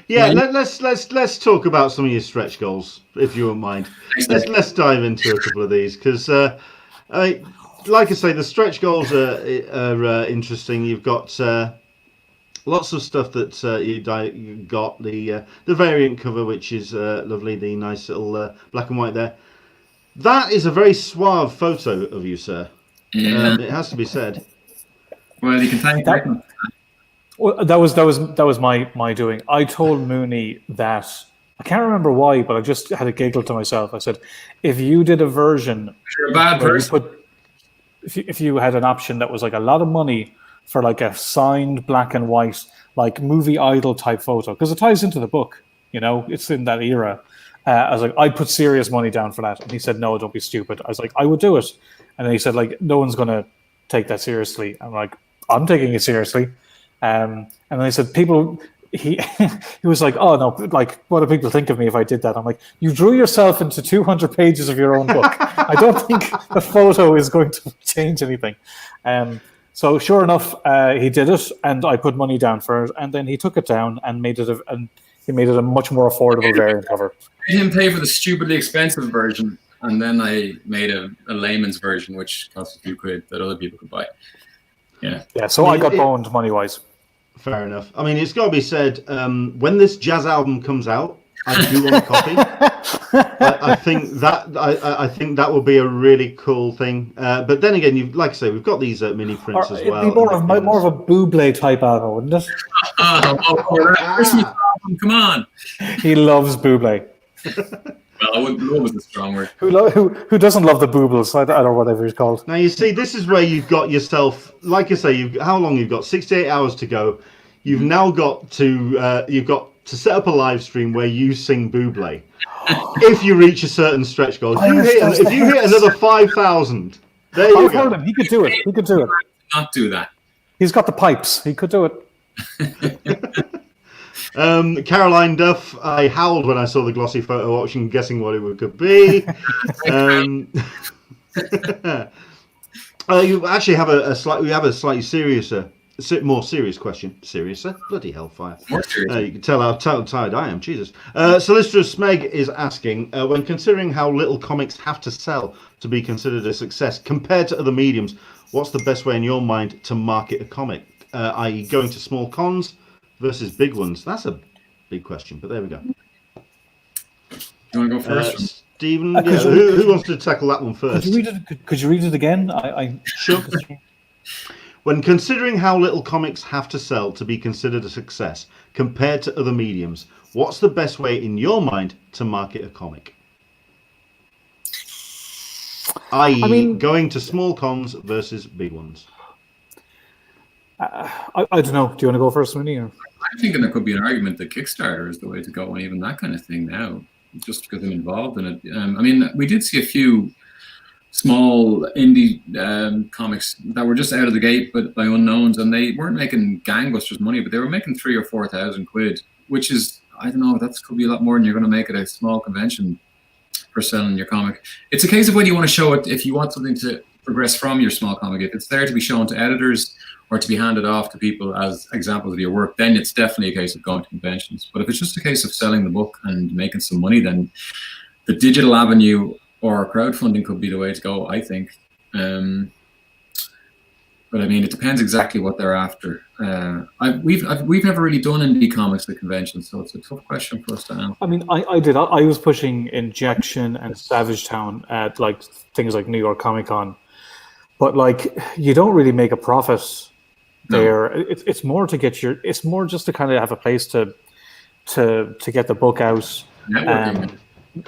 Yeah, let's talk about some of your stretch goals, if you won't mind. Let's dive into a couple of these, because like I say, the stretch goals are interesting. You've got lots of stuff that you got the variant cover, which is lovely, the nice little black and white there. That is a very suave photo of you, sir. Yeah. It has to be said. Well, you can thank that. Well, that was my doing. I told Mooney that, I can't remember why, but I just had a giggle to myself. I said, if you did a version, you're a bad person. If you had an option that was like a lot of money for like a signed black and white, like movie idol type photo, because it ties into the book, it's in that era. I was like, I'd put serious money down for that. And he said, no, don't be stupid. I was like, I would do it. And then he said, like, no one's going to take that seriously. I'm like, I'm taking it seriously. And then I said, he was like, oh no, like, what do people think of me if I did that? I'm like, you drew yourself into 200 pages of your own book. I don't think the photo is going to change anything. So sure enough, he did it, and I put money down for it, and then he took it down and made it a much more affordable variant cover. I didn't pay for the stupidly expensive version, and then I made a layman's version, which cost a few quid that other people could buy. Yeah. So I got boned money-wise. Fair enough. I mean, it's got to be said, when this jazz album comes out, I do want a copy. I think that would be a really cool thing. But then again, like I say, we've got these mini prints as It'd well. be more of a Buble type album, wouldn't it? Christmas album, come on. He loves Buble. Well, I wouldn't love is a strong word. Who doesn't love the Boobles? I don't know, whatever he's called. Now you see, this is where you've got yourself, like I say, how long you've got? 68 hours to go. You've now got to set up a live stream where you sing Buble. If you reach a certain stretch goal, if you hit another 5,000, there you go. Him. He could do it. He could do it. Not do that. He's got the pipes. He could do it. Caroline Duff, I howled when I saw the glossy photo option, guessing what it could be. You actually have a slightly seriouser, more serious question. Seriouser? Bloody hellfire. More serious. You can tell how tired I am. Jesus. Solicitor Smeg is asking, when considering how little comics have to sell to be considered a success compared to other mediums, what's the best way in your mind to market a comic? I.e. going to small cons versus big ones? That's a big question, but there we go. You want to go first? Stephen, who wants to tackle that one first? Could you read it again? Sure. When considering how little comics have to sell to be considered a success compared to other mediums, what's the best way in your mind to market a comic? I.e. going to small cons versus big ones. I don't know. Do you want to go first, Mooney? I'm thinking there could be an argument that Kickstarter is the way to go, and even that kind of thing now, just because I'm involved in it. We did see a few small indie comics that were just out of the gate, but by unknowns, and they weren't making gangbusters money, but they were making 3,000 or 4,000 quid, which is, I don't know, that could be a lot more than you're going to make at a small convention for selling your comic. It's a case of when you want to show it, if you want something to progress from your small comic, if it's there to be shown to editors or to be handed off to people as examples of your work, then it's definitely a case of going to conventions. But if it's just a case of selling the book and making some money, then the digital avenue or crowdfunding could be the way to go, I think. But it depends exactly what they're after. We've never really done indie comics at conventions, so it's a tough question for us to answer. I did. I was pushing Injection and Savage Town at things like New York Comic Con, but you don't really make a profit there. No. It's more to get it's more just to kind of have a place to get the book out. Networking.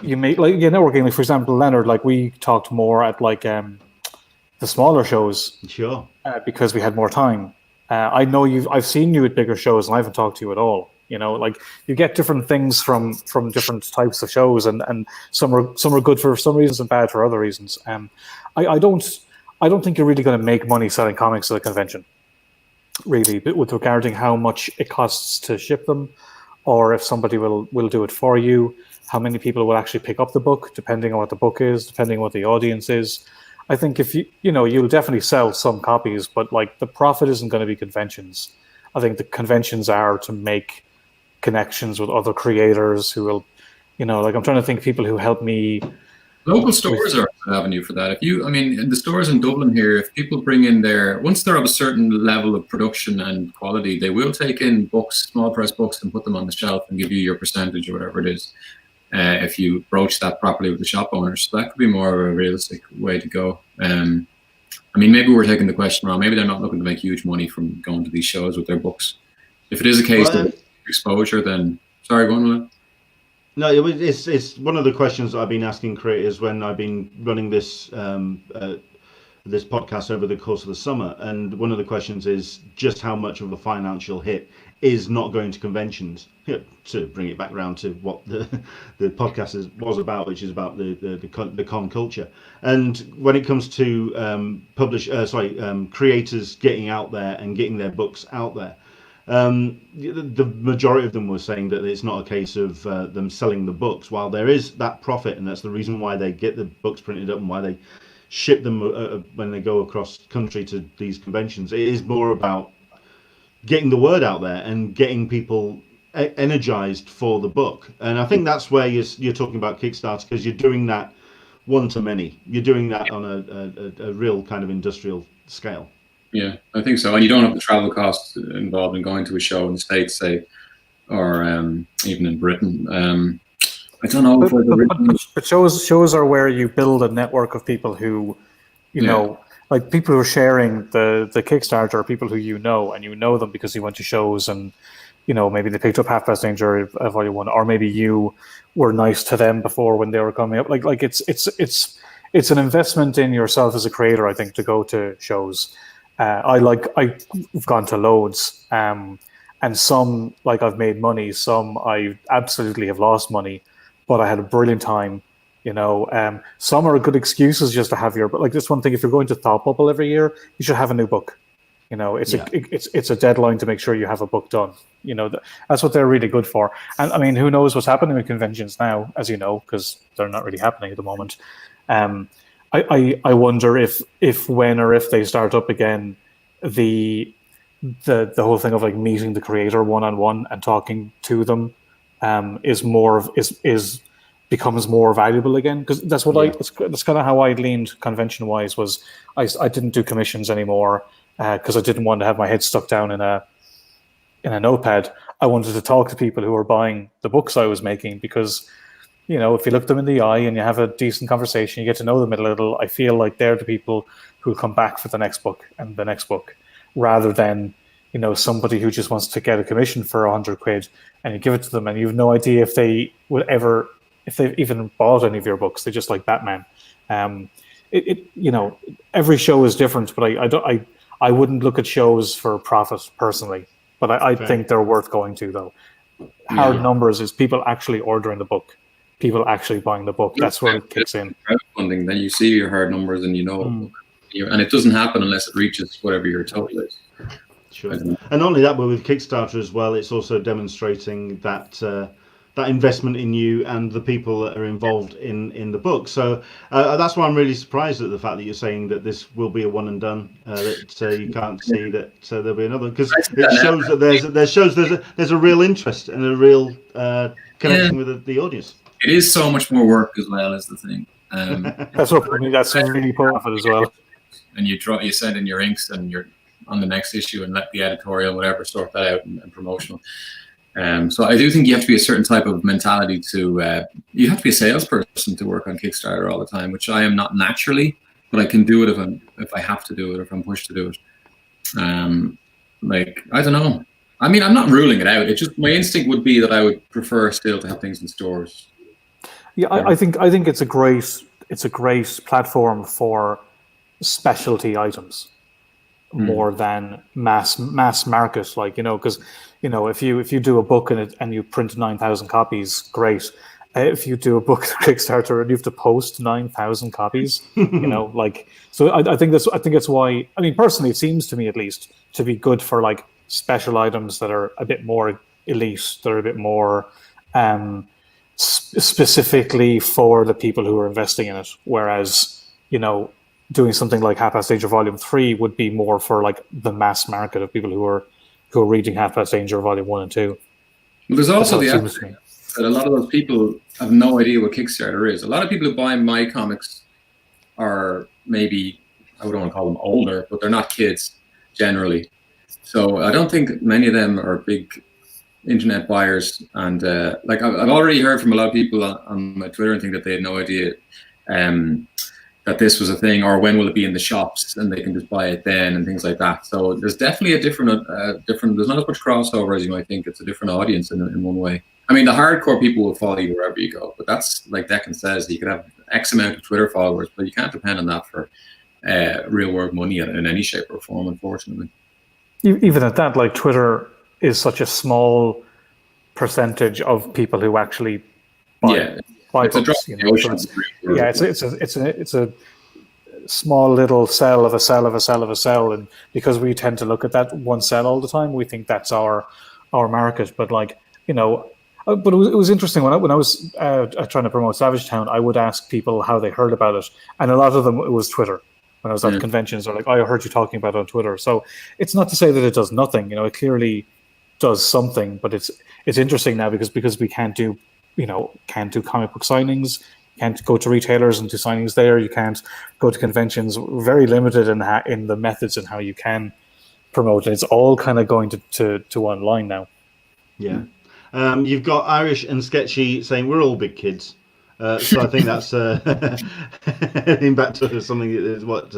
You make networking. For example, Leonard, we talked more at the smaller shows. Sure. Because we had more time. I know I've seen you at bigger shows, and I haven't talked to you at all. You get different things from different types of shows, and some are good for some reasons and bad for other reasons. I don't think you're really going to make money selling comics at a convention, really, but with regarding how much it costs to ship them, or if somebody will do it for you, how many people will actually pick up the book, depending on what the book is, depending on what the audience is. I think if you'll definitely sell some copies, but the profit isn't going to be conventions. I think the conventions are to make connections with other creators who will, I'm trying to think of people who help me. Local stores are an avenue for that. The stores in Dublin here, if people bring in once they're of a certain level of production and quality, they will take in books, small press books, and put them on the shelf and give you your percentage or whatever it is. If you broach that properly with the shop owners, so that could be more of a realistic way to go. Maybe we're taking the question wrong. Maybe they're not looking to make huge money from going to these shows with their books. If it is a case of exposure, then sorry, go on. No, it's one of the questions I've been asking creators when I've been running this this podcast over the course of the summer, and one of the questions is just how much of a financial hit is not going to conventions. To bring it back around to what the podcast was about, which is about the con culture. And when it comes to creators getting out there and getting their books out there, the majority of them were saying that it's not a case of them selling the books. While there is that profit, and that's the reason why they get the books printed up and why they ship them when they go across country to these conventions, it is more about getting the word out there and getting people energized for the book. And I think that's where you're talking about Kickstarter, because you're doing that one to many. You're doing that on a real kind of industrial scale. Yeah, I think so. And you don't have the travel costs involved in going to a show in the States, say, or even in Britain. I don't know if but shows are where you build a network of people who, you know, like people who are sharing the Kickstarter are people who and you know them because you went to shows and, you know, maybe they picked up Half Past Danger Volume 1, or maybe you were nice to them before when they were coming up. Like it's an investment in yourself as a creator, I think, to go to shows. I've gone to loads, and some, like, I've made money, some I absolutely have lost money, but I had a brilliant time. You know, some are good excuses just to have but like this one thing, if you're going to Thought Bubble every year, you should have a new book. You know, it's a deadline to make sure you have a book done. You know, that's what they're really good for. And I mean, who knows what's happening with conventions now, as you know, because they're not really happening at the moment. I wonder if when or if they start up again, the whole thing of like meeting the creator one-on-one and talking to them becomes more valuable again, because that's what that's kind of how I leaned convention wise. Was I didn't do commissions anymore because I didn't want to have my head stuck down in a notepad. I wanted to talk to people who were buying the books I was making, because, you know, if you look them in the eye and you have a decent conversation, you get to know them a little. I feel like they're the people who will come back for the next book and the next book, rather than, you know, somebody who just wants to get a commission for £100 and you give it to them and you have no idea if they would ever, if they've even bought any of your books. They just like Batman. You know, every show is different, but I wouldn't look at shows for profit personally, but I think they're worth going to, though. Hard numbers is people actually ordering the book, people actually buying the book. That's where it kicks in. Crowdfunding, then you see your hard numbers and you know, and it doesn't happen unless it reaches whatever your total is. Sure. And not only that, but with Kickstarter as well, it's also demonstrating that that investment in you and the people that are involved in the book. So that's why I'm really surprised at the fact that you're saying that this will be a one and done. That you can't see that there'll be another, because it shows that there's a real interest and a real connection with the audience. It is so much more work as well, as the thing. That's what I mean. That's really part of it as well. And you send in your inks and you're on the next issue and let the editorial, whatever, sort that out and promotional. So I do think you have to be a certain type of mentality to, you have to be a salesperson to work on Kickstarter all the time, which I am not naturally, but I can do it if I have to do it, or if I'm pushed to do it. Like, I don't know. I mean, I'm not ruling it out. It just, my instinct would be that I would prefer still to have things in stores. Yeah, I think it's a great platform for specialty items more than mass market, like, you know, because, you know, if you do a book and you print 9,000 copies, great. If you do a book Kickstarter and you have to post 9,000 copies, you know, like, so I think that's why, I mean, personally, it seems to me at least to be good for like special items that are a bit more elite, that are a bit more specifically for the people who are investing in it. Whereas, you know, doing something like Half Past Danger Volume 3 would be more for like the mass market of people who are reading Half Past Danger Volume 1 and 2. Well, there's also the aspect that a lot of those people have no idea what Kickstarter is. A lot of people who buy my comics are maybe, I don't want to call them older, but they're not kids generally. So I don't think many of them are big internet buyers. And like I've already heard from a lot of people on my Twitter and think that they had no idea that this was a thing, or when will it be in the shops and they can just buy it then and things like that. So there's definitely a different, there's not as much crossover as you might think. It's a different audience in one way. I mean, the hardcore people will follow you wherever you go, but that's like Declan says, you could have X amount of Twitter followers, but you can't depend on that for real world money in any shape or form, unfortunately. Even at that, like, Twitter is such a small percentage of people who actually buy books. You know? So it's a small little cell of a cell of a cell of a cell, and because we tend to look at that one cell all the time, we think that's our market. But like, you know, but it was interesting when I was trying to promote Savage Town, I would ask people how they heard about it, and a lot of them it was Twitter. When I was at conventions, they're like, "I heard you talking about it on Twitter." So it's not to say that it does nothing. You know, it clearly does something, but it's interesting now because we can't do comic book signings, can't go to retailers and do signings there. You can't go to conventions. We're very limited in the methods and how you can promote it. It's all kind of going to online now. Yeah. You've got Irish and Sketchy saying we're all big kids. So I think that's heading back to something that is what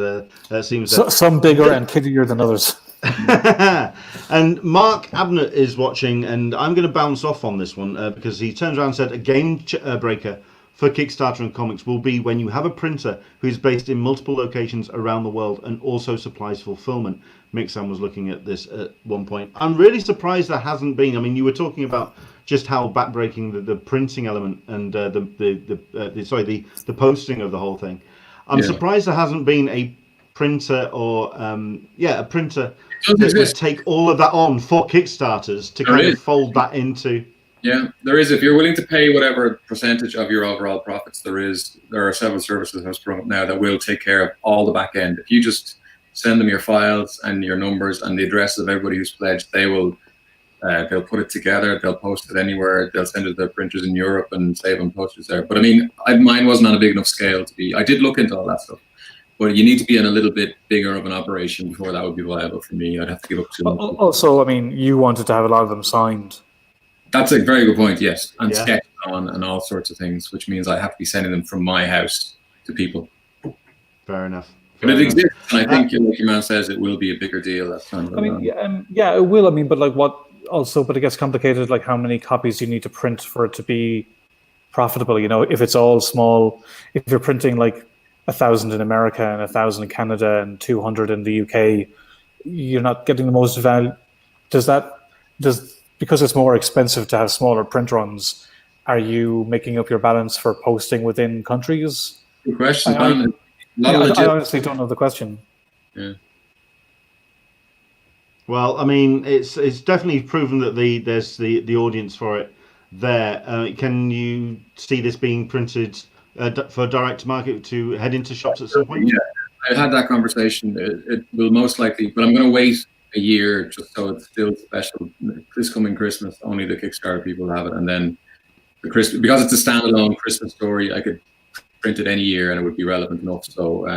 seems. Some bigger and kiddier than others. And Mark Abnett is watching, and I'm going to bounce off on this one because he turns around and said a game breaker for Kickstarter and comics will be when you have a printer who is based in multiple locations around the world and also supplies fulfillment. Mixam was looking at this at one point. I'm really surprised there hasn't been. I mean, you were talking about just how backbreaking the printing element and the posting of the whole thing. I'm surprised there hasn't been a printer or a printer that would take all of that on for Kickstarters to kind of fold that into. Yeah, there is. If you're willing to pay whatever percentage of your overall profits, there are several services I've sprung up now that will take care of all the back end. If you just send them your files and your numbers and the addresses of everybody who's pledged, they will. They'll put it together. They'll post it anywhere. They'll send it to their printers in Europe and save on postage there. But I mean, mine wasn't on a big enough scale to be. I did look into all that stuff, but you need to be in a little bit bigger of an operation before that would be viable for me. I'd have to give up to. Also, I mean, you wanted to have a lot of them signed. That's a very good point. Yes, and sketched on and all sorts of things, which means I have to be sending them from my house to people. Fair enough. But it exists, and I think, like your man says, it will be a bigger deal. That's kind of. I mean, yeah, it will. I mean, but like what? Also, but it gets complicated, like how many copies you need to print for it to be profitable. You know, if it's all small, if you're printing like 1,000 in America and 1,000 in Canada and 200 in the UK, you're not getting the most value. Because it's more expensive to have smaller print runs, are you making up your balance for posting within countries? Good question. I honestly don't know the question. Yeah. Well, I mean, it's definitely proven that there's the audience for it there. Can you see this being printed for direct to market to head into shops at some point? Yeah, I had that conversation. It will most likely, but I'm going to wait a year just so it's still special. This coming Christmas, only the Kickstarter people have it, and then because it's a standalone Christmas story, I could print it any year and it would be relevant enough. So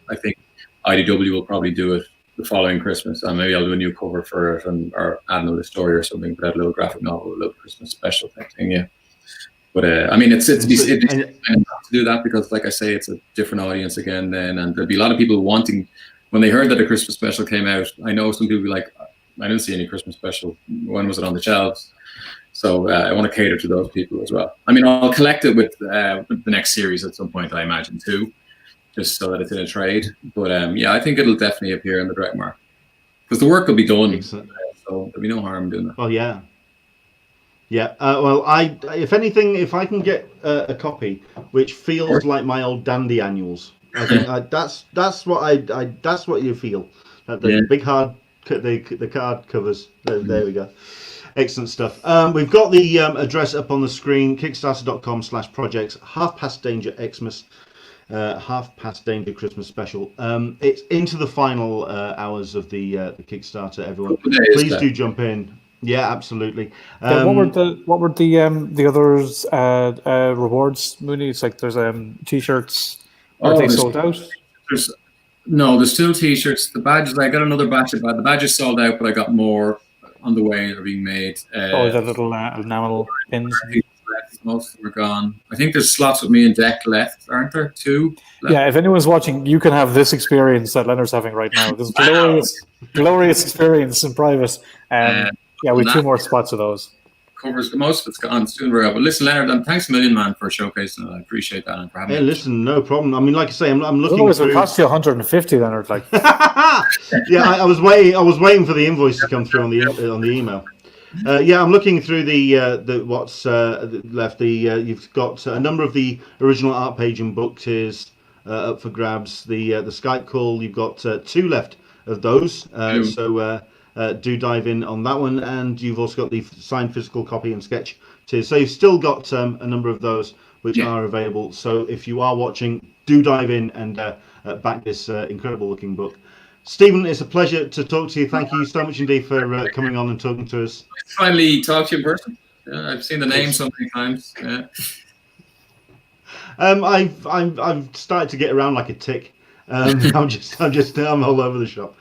I think IDW will probably do it the following Christmas, and maybe I'll do a new cover for it or add another story or something, but add a little graphic novel, a little Christmas special type thing. Yeah, but I mean, it's to do that because, like I say, it's a different audience again then, and there'll be a lot of people wanting. When they heard that a Christmas special came out, I know some people will be like, I didn't see any Christmas special. When was it on the shelves? So I want to cater to those people as well. I mean, I'll collect it with the next series at some point, I imagine too, just so that it's in a trade. But I think it'll definitely appear in the direct market because the work will be done. So there'll be no harm doing that. Well, yeah. Yeah. Well, if anything, if I can get a copy which feels like my old Dandy annuals, I think that's what you feel. The big hard, the card covers. There we go. Excellent stuff. We've got the address up on the screen: kickstarter.com/projects Half Past Danger Xmas. Half Past Danger Christmas special. It's into the final hours of the Kickstarter. Everyone, please do jump in. Yeah, absolutely. What were the others rewards, Mooney? It's like there's t-shirts. Are they sold out? There's still t-shirts. The badges, I got another batch of the badges sold out, but I got more on the way. They're being made. The little enamel pins. Most of them are gone. I think there's slots with me and Deck left, aren't there? 2 left. Yeah, if anyone's watching, you can have this experience that Leonard's having right now. This glorious experience in private. We have 2 more spots of those. Covers most of it's gone. It's doing very well. But listen, Leonard, thanks a million, man, for showcasing it. I appreciate that and for having me. Listen, no problem. I mean, like I say, I'm looking. Otherwise, it'll cost you 150, Leonard. Like, yeah, I was waiting for the invoice to come through on the email. I'm looking through the what's left. You've got a number of the original art page and book tiers up for grabs. The Skype call. You've got 2 left of those. Do dive in on that one, and you've also got the signed physical copy and sketch tiers. So you've still got a number of those which are available. So if you are watching, do dive in and back this incredible looking book. Stephen, it's a pleasure to talk to you. Thank you so much indeed for coming on and talking to us. Finally talk to you in person. I've seen the name so many times. Yeah. I've started to get around like a tick. I'm all over the shop.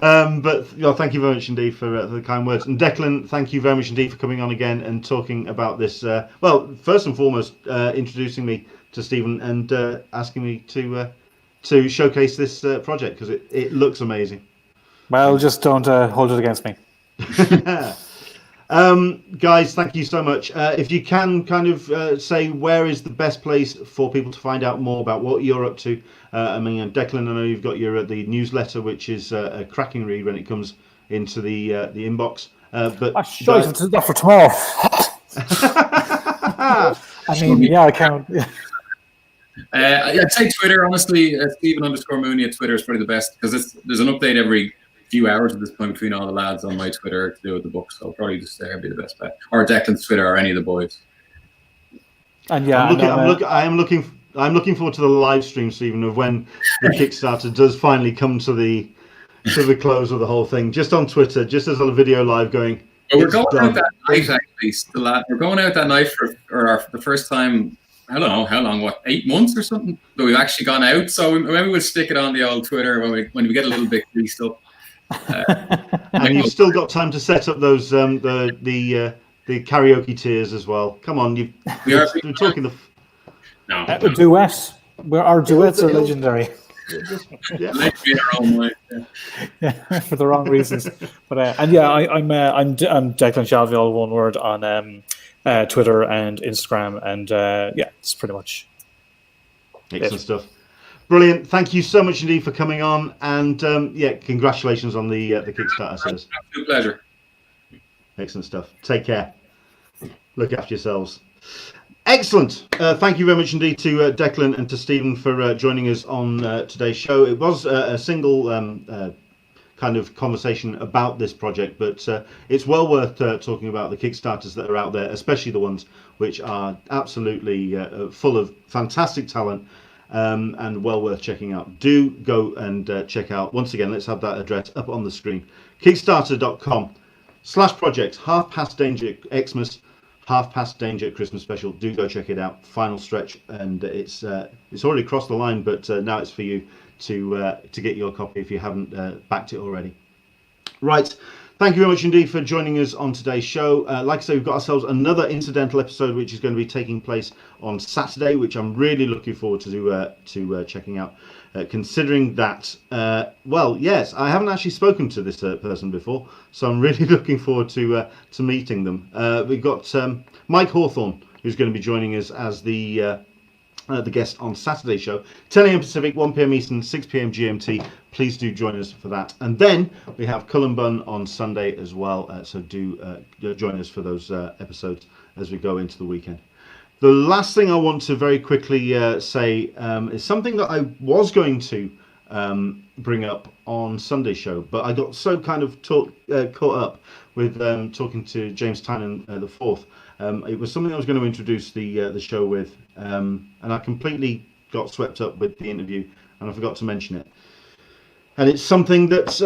But thank you very much indeed for the kind words. And Declan, thank you very much indeed for coming on again and talking about this. Well, first and foremost, introducing me to Stephen and asking me to showcase this project because it looks amazing. Well, just don't hold it against me. Guys, thank you so much. If you can kind of say where is the best place for people to find out more about what you're up to. I mean, Declan, I know you've got the newsletter, which is a cracking read when it comes into the inbox. But I should do that for tomorrow. I mean, yeah, I can't. I'd say Twitter, honestly, Stephen_Mooney at Twitter is probably the best because there's an update every few hours at this point between all the lads on my Twitter to do with the book, so I'll probably just there be the best bet. Or Declan's Twitter or any of the boys. And yeah, I'm looking forward to the live stream, Stephen, of when the Kickstarter does finally come to the close of the whole thing. Just on Twitter, just as a video live going. Well, we're going out that night, actually. We're going out that night for the first time. I don't know how long. What, 8 months or something? But we've actually gone out, so maybe we'll stick it on the old Twitter when we get a little bit greased up. And you've still got time to set up those the karaoke tiers as well. Come on, we're talking the. No, a duet. Our duets are legendary. For the wrong reasons. But I'm Declan Shalvey, all one word, on Twitter and Instagram, and it's pretty much excellent stuff. Brilliant. Thank you so much indeed for coming on, and congratulations on the Kickstarter sales. Absolute pleasure. Excellent stuff. Take care. Look after yourselves. Excellent. Thank you very much indeed to Declan and to Stephen for joining us on today's show. It was a single kind of conversation about this project, but it's well worth talking about the Kickstarters that are out there, especially the ones which are absolutely full of fantastic talent and well worth checking out. Do go and check out, once again, let's have that address up on the screen, kickstarter.com/projects, Half Past Danger Xmas, Half Past Danger Christmas special. Do go check it out. Final stretch, and it's already crossed the line, but now it's for you to get your copy if you haven't backed it already. Right. Thank you very much indeed for joining us on today's show. Like I say, we've got ourselves another incidental episode, which is going to be taking place on Saturday, which I'm really looking forward to checking out. Considering that, yes, I haven't actually spoken to this person before, so I'm really looking forward to meeting them. We've got Mike Hawthorne, who's going to be joining us as the guest on Saturday's show, 10 a.m. Pacific, 1 p.m. Eastern, 6 p.m. GMT. Please do join us for that. And then we have Cullen Bun on Sunday as well, so do join us for those episodes as we go into the weekend. The last thing I want to very quickly say is something that I was going to bring up on Sunday's show, but I got so kind of caught up with talking to James Tynan the fourth. It was something I was going to introduce the show with, and I completely got swept up with the interview, and I forgot to mention it. And it's something that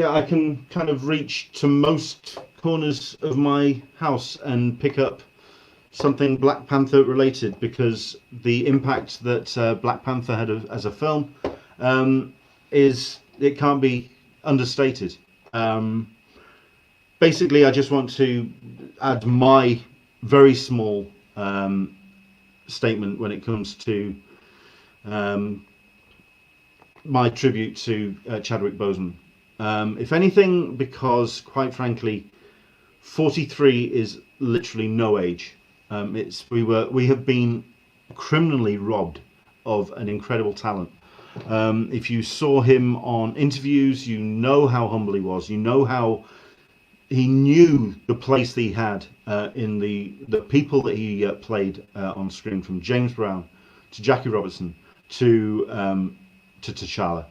I can kind of reach to most corners of my house and pick up something Black Panther related, because the impact that Black Panther had as a film it can't be understated. Basically, I just want to add my very small statement when it comes to my tribute to Chadwick Boseman. If anything, because quite frankly, 43 is literally no age. We have been criminally robbed of an incredible talent. If you saw him on interviews, you know how humble he was. You know how he knew the place that he had in the people that he played on screen, from James Brown to Jackie Robinson to T'Challa.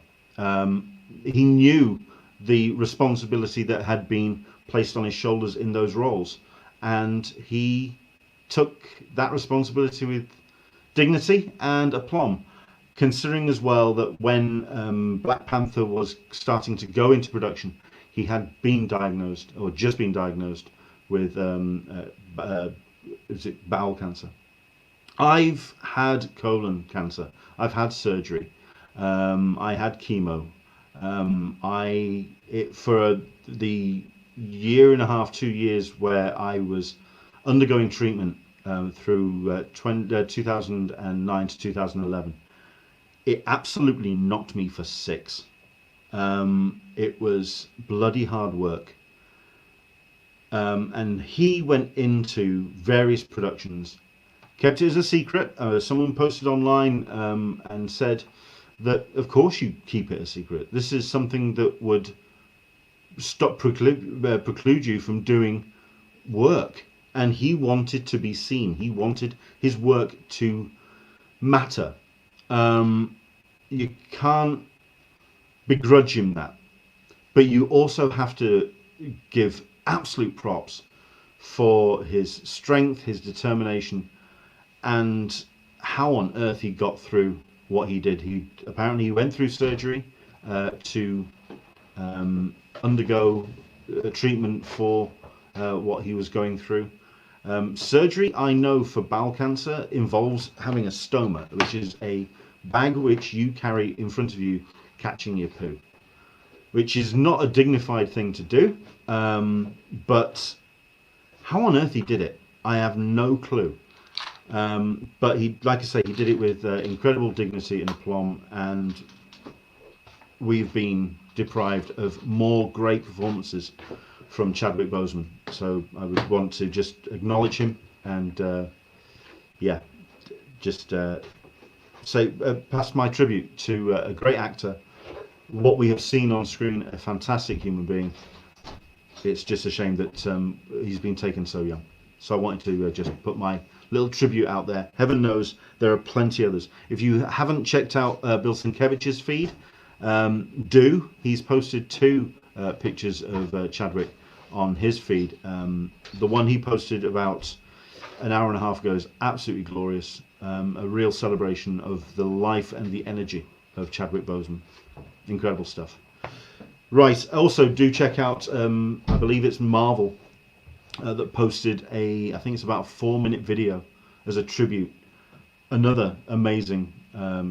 He knew the responsibility that had been placed on his shoulders in those roles, and he took that responsibility with dignity and aplomb, considering as well that when Black Panther was starting to go into production, he had been diagnosed, or just been diagnosed, with bowel cancer. I've had colon cancer. I've had surgery. I had chemo. For the year and a half, 2 years where I was undergoing treatment through 2009 to 2011, it absolutely knocked me for six. It was bloody hard work. And he went into various productions, kept it as a secret. Someone posted online and said that, of course, you keep it a secret. This is something that would preclude you from doing work. And he wanted to be seen. He wanted his work to matter. You can't begrudge him that. But you also have to give absolute props for his strength, his determination, and how on earth he got through what he did. He apparently went through surgery to undergo treatment for what he was going through. Surgery, I know, for bowel cancer involves having a stoma, which is a bag which you carry in front of you catching your poo, which is not a dignified thing to do. But how on earth he did it, I have no clue. But he, like I say, he did it with incredible dignity and aplomb, and we've been deprived of more great performances from Chadwick Boseman. So I would want to just acknowledge him and say pass my tribute to a great actor. What we have seen on screen, a fantastic human being. It's just a shame that he's been taken so young. So I wanted to just put my little tribute out there. Heaven knows there are plenty others. If you haven't checked out Bill Sienkiewicz's feed, do. He's posted two pictures of Chadwick on his feed. The one he posted about an hour and a half ago is absolutely glorious. A real celebration of the life and the energy of Chadwick Boseman. Incredible stuff. Right, also do check out, I believe it's Marvel, that posted I think it's about a 4-minute video as a tribute. Another amazing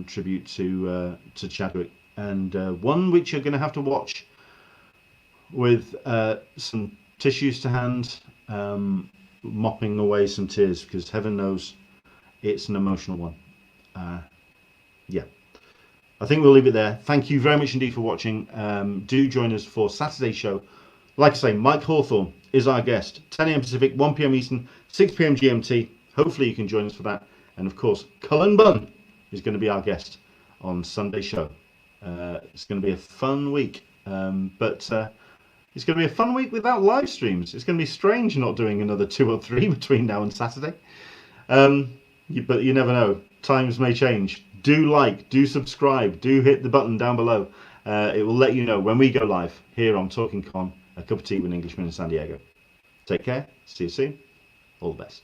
tribute to Chadwick, and one which you're going to have to watch with some tissues to hand, mopping away some tears, because heaven knows it's an emotional one. I think we'll leave it there. Thank you very much indeed for watching. Do join us for Saturday's show. Like I say, Mike Hawthorne is our guest. 10 a.m. Pacific, 1 p.m. Eastern, 6 p.m. GMT. Hopefully you can join us for that. And of course, Cullen Bunn is going to be our guest on Sunday's show. It's going to be a fun week. But it's going to be a fun week without live streams. It's going to be strange not doing another 2 or 3 between now and Saturday. But you never know. Times may change. Do like, do subscribe, do hit the button down below. It will let you know when we go live here on Talking Con, a cup of tea with an Englishman in San Diego. Take care. See you soon. All the best.